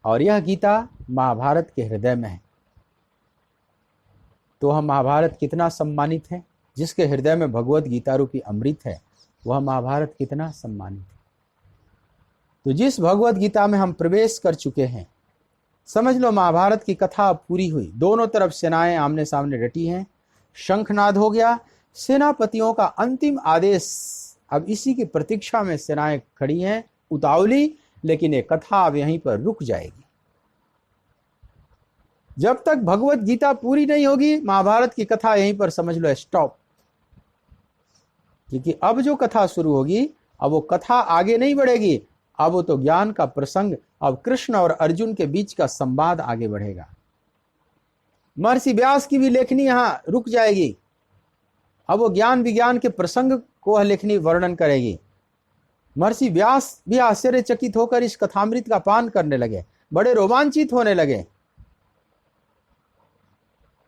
और यह गीता महाभारत के हृदय में है। तो हम महाभारत कितना सम्मानित है, जिसके हृदय में भगवत गीता रूपी अमृत है, वह महाभारत कितना सम्मानित है। तो जिस भगवत गीता में हम प्रवेश कर चुके हैं, समझ लो महाभारत की कथा पूरी हुई। दोनों तरफ सेनाएं आमने सामने डटी हैं, शंखनाद हो गया, सेनापतियों का अंतिम आदेश। अब इसी की प्रतीक्षा में सेनाएं खड़ी हैं, उतावली, लेकिन ये कथा अब यहीं पर रुक जाएगी। जब तक भगवत गीता पूरी नहीं होगी, महाभारत की कथा यहीं पर समझ लो स्टॉप। क्योंकि अब जो कथा शुरू होगी, अब वो कथा आगे नहीं बढ़ेगी, अब वो तो ज्ञान का प्रसंग, अब कृष्ण और अर्जुन के बीच का संवाद आगे बढ़ेगा। महर्षि व्यास की भी लेखनी यहां रुक जाएगी, अब वो ज्ञान विज्ञान के प्रसंग को लेखनी वर्णन करेगी। महर्षि व्यास भी आश्चर्यचकित होकर इस कथामृत का पान करने लगे, बड़े रोमांचित होने लगे।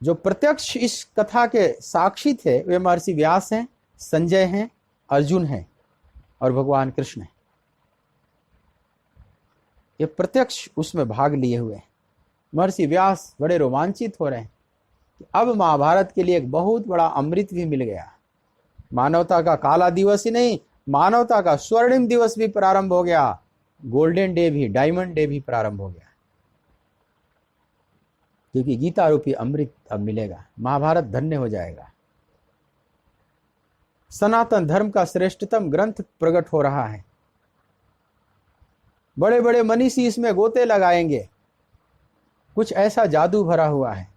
जो प्रत्यक्ष इस कथा के साक्षी थे वे महर्षि व्यास हैं, संजय हैं, अर्जुन हैं और भगवान कृष्ण हैं। ये प्रत्यक्ष उसमें भाग लिए हुए हैं। महर्षि व्यास बड़े रोमांचित हो रहे हैं कि अब महाभारत के लिए एक बहुत बड़ा अमृत भी मिल गया। मानवता का काला दिवस ही नहीं, मानवता का स्वर्णिम दिवस भी प्रारंभ हो गया, गोल्डन डे भी, डायमंड डे भी प्रारंभ हो गया, क्योंकि गीता रूपी अमृत अब मिलेगा। महाभारत धन्य हो जाएगा। सनातन धर्म का श्रेष्ठतम ग्रंथ प्रकट हो रहा है। बड़े बड़े मनीषी इसमें गोते लगाएंगे। कुछ ऐसा जादू भरा हुआ है,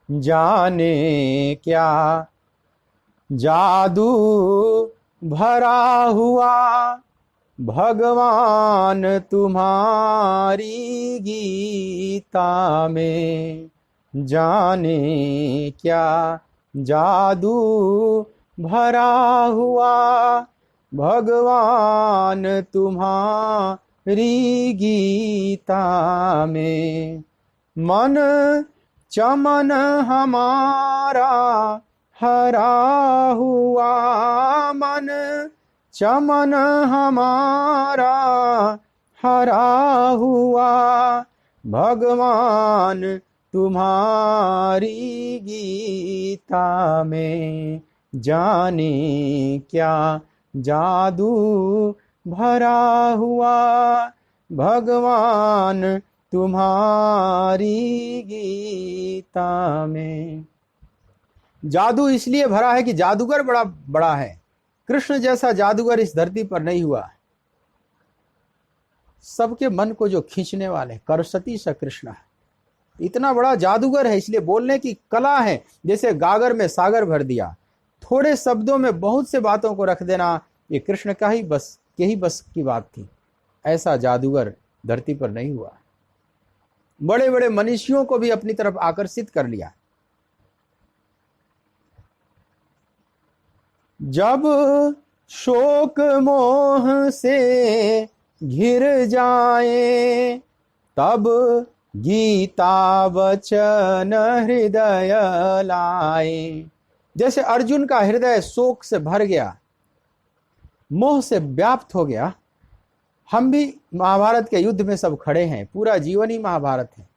जाने क्या जादू भरा हुआ भगवान तुम्हारी गीता में, जाने क्या जादू भरा हुआ। भगवान तुम्हारी गीता में, मन चमन हमारा हरा हुआ। मन चमन हमारा हरा हुआ। भगवान तुम्हारी गीता में, जाने क्या जादू भरा हुआ। भगवान तुम्हारी गीता में। जादू इसलिए भरा है कि जादूगर बड़ा बड़ा है। कृष्ण जैसा जादूगर इस धरती पर नहीं हुआ। सबके मन को जो खींचने वाले करसती स कृष्ण है, इतना बड़ा जादूगर है। इसलिए बोलने की कला है, जैसे गागर में सागर भर दिया। थोड़े शब्दों में बहुत से बातों को रख देना, ये कृष्ण का ही बस की बात थी। ऐसा जादूगर धरती पर नहीं हुआ। बड़े बड़े मनीषियों को भी अपनी तरफ आकर्षित कर लिया। जब शोक मोह से घिर जाए, तब गीता वचन हृदय लाए। जैसे अर्जुन का हृदय शोक से भर गया, मोह से व्याप्त हो गया। हम भी महाभारत के युद्ध में सब खड़े हैं। पूरा जीवन ही महाभारत है।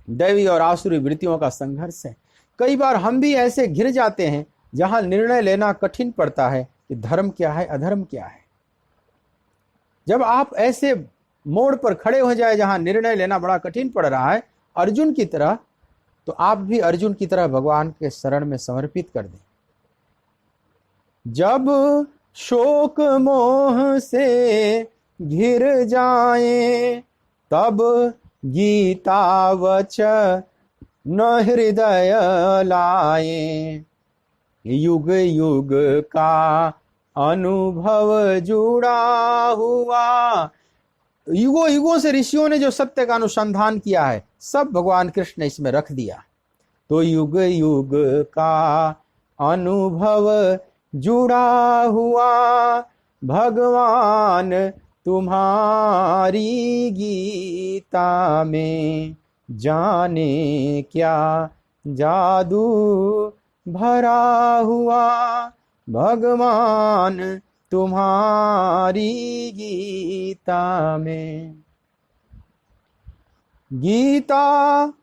दैवी और आसुरी वृत्तियों का संघर्ष है। कई बार हम भी ऐसे घिर जाते हैं जहां निर्णय लेना कठिन पड़ता है कि धर्म क्या है, अधर्म क्या है। जब आप ऐसे मोड़ पर खड़े हो जाए जहां निर्णय लेना बड़ा कठिन पड़ रहा है, अर्जुन की तरह, तो आप भी अर्जुन की तरह भगवान के शरण में समर्पित कर दें। जब शोक मोह से घिर जाए, तब गीता वचन हृदय लाए। युग युग का अनुभव जुड़ा हुआ। युगों युगों से ऋषियों ने जो सत्य का अनुसंधान किया है, सब भगवान कृष्ण ने इसमें रख दिया। तो युग युग का अनुभव जुड़ा हुआ। भगवान तुम्हारी गीता में, जाने क्या जादू भरा हुआ। भगवान तुम्हारी गीता में। गीता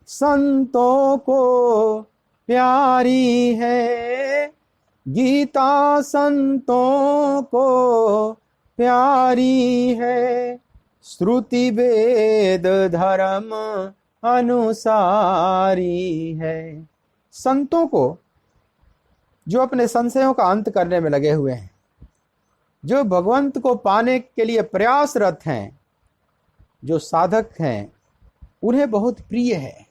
संतों को प्यारी है। गीता संतों को प्यारी है। श्रुति वेद धर्म अनुसारी है। संतों को, जो अपने संशयों का अंत करने में लगे हुए हैं, जो भगवंत को पाने के लिए प्रयासरत हैं, जो साधक हैं, उन्हें बहुत प्रिय है।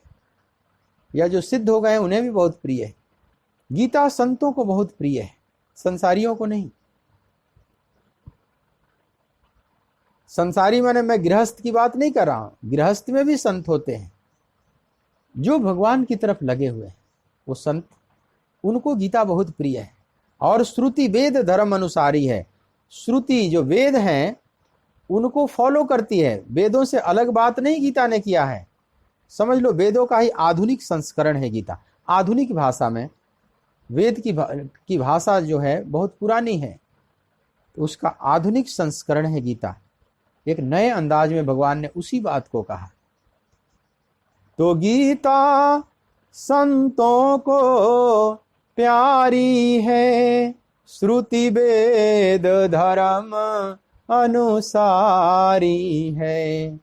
या जो सिद्ध हो गए उन्हें भी बहुत प्रिय है। गीता संतों को बहुत प्रिय है, संसारियों को नहीं। संसारी माने मैं गृहस्थ की बात नहीं कर रहा हूं। गृहस्थ में भी संत होते हैं जो भगवान की तरफ लगे हुए हैं। वो संत, उनको गीता बहुत प्रिय है। और श्रुति वेद धर्म अनुसारी है। श्रुति जो वेद हैं उनको फॉलो करती है। वेदों से अलग बात नहीं गीता ने किया है। समझ लो, वेदों का ही आधुनिक संस्करण है गीता। आधुनिक भाषा में वेद की भाषा जो है बहुत पुरानी है, तो उसका आधुनिक संस्करण है गीता। एक नए अंदाज में भगवान ने उसी बात को कहा। तो गीता संतों को प्यारी है। श्रुति वेद धर्म अनुसारी है।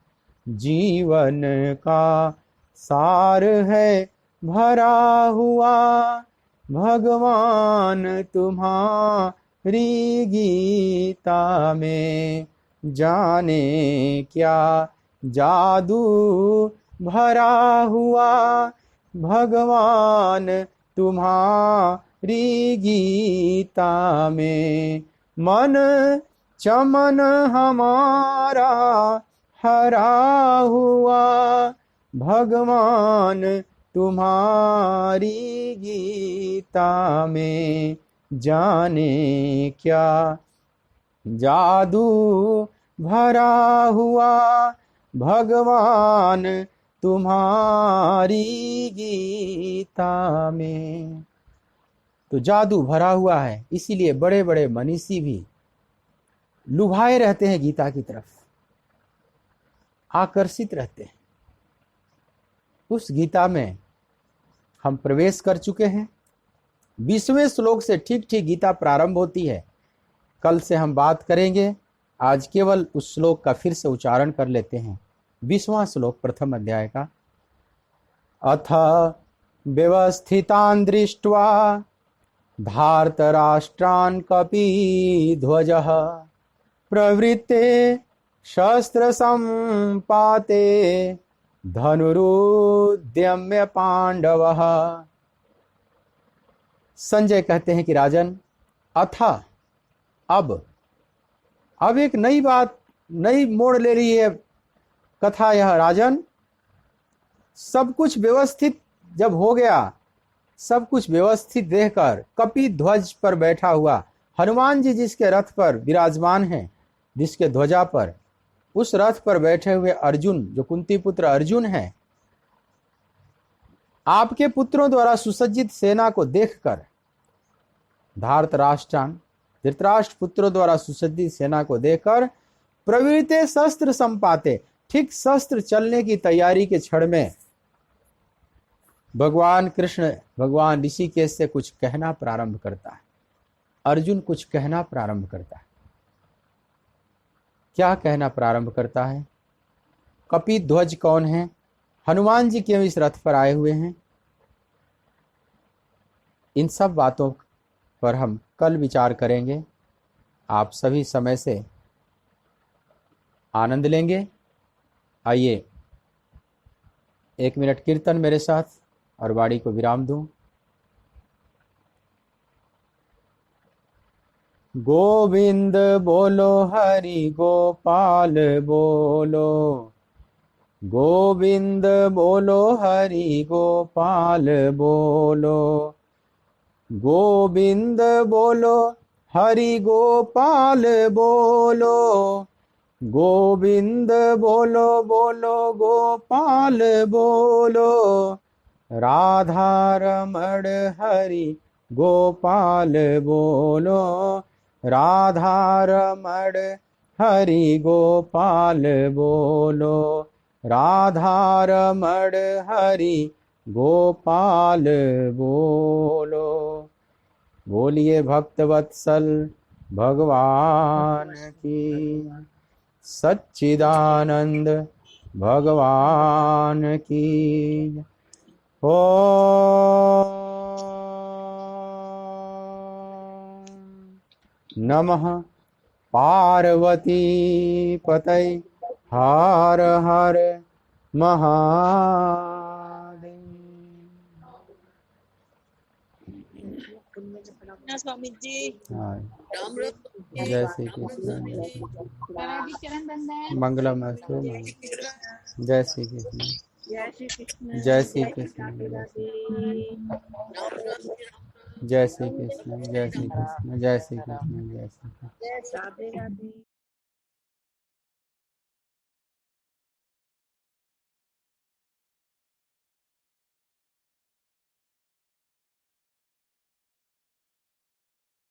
जीवन का सार है भरा हुआ। भगवान तुम्हारी गीता में, जाने क्या जादू भरा हुआ। भगवान तुम्हारी गीता में, मन चमन हमारा हरा हुआ, भगवान तुम्हारी गीता में जाने क्या जादू भरा हुआ, भगवान तुम्हारी गीता में। तो जादू भरा हुआ है, इसीलिए बड़े बड़े मनीषी भी लुभाए रहते हैं गीता की तरफ, आकर्षित रहते हैं। उस गीता में हम प्रवेश कर चुके हैं। 20वें श्लोक से ठीक ठीक गीता प्रारंभ होती है। कल से हम बात करेंगे, आज केवल उस श्लोक का फिर से उच्चारण कर लेते हैं। 20वां श्लोक प्रथम अध्याय का। अथ व्यवस्थितान् दृष्ट्वा धार्तराष्ट्रान् कपिध्वजः प्रवृत्ते शस्त्र संपाते धनुरुद्यम्य पांडवः। संजय कहते हैं कि राजन, अथा अब एक नई बात, नई मोड़ ले रही है कथा यह राजन। सब कुछ व्यवस्थित जब हो गया, सब कुछ व्यवस्थित देखकर कपिध्वज पर बैठा हुआ हनुमान जी जिसके रथ पर विराजमान हैं, जिसके ध्वजा पर, उस रथ पर बैठे हुए अर्जुन, जो कुंती पुत्र अर्जुन हैं, आपके पुत्रों द्वारा सुसज्जित सेना को देखकर, धार्तराष्ट्रान धृतराष्ट्र पुत्रों द्वारा सुसज्जित सेना को देखकर प्रवृत्ते शस्त्र संपाते, ठीक शस्त्र चलने की तैयारी के क्षण में भगवान कृष्ण भगवान ऋषिकेश से कुछ कहना प्रारंभ करता है। अर्जुन कुछ कहना प्रारंभ करता है। क्या कहना प्रारंभ करता है? कपिध्वज कौन है? हनुमान जी क्यों इस रथ पर आए हुए हैं? इन सब बातों पर हम कल विचार करेंगे। आप सभी समय से आनंद लेंगे। आइए 1 मिनट कीर्तन मेरे साथ और वाणी को विराम दूं। गोविंद बोलो, हरि गोपाल बोलो, गोविंद बोलो, हरि गोपाल बोलो, गोविंद बोलो, हरि गोपाल बोलो, गोविंद बोलो बोलो गोपाल बोलो, राधा रमण हरि गोपाल बोलो, राधा रमण हरि गोपाल बोलो, राधा रमण हरि गोपाल बोलो। बोलिए भक्तवत्सल भगवान की, सच्चिदानंद भगवान की। ओ नमः पार्वती पतये हर हर महादेव। स्वामी जी जय श्री कृष्ण, मंगलम अस्तु। जय श्री कृष्ण, जय श्री कृष्ण, जय श्री कृष्ण, जय श्री कृष्ण, जय श्री कृष्ण, जय श्री कृष्ण।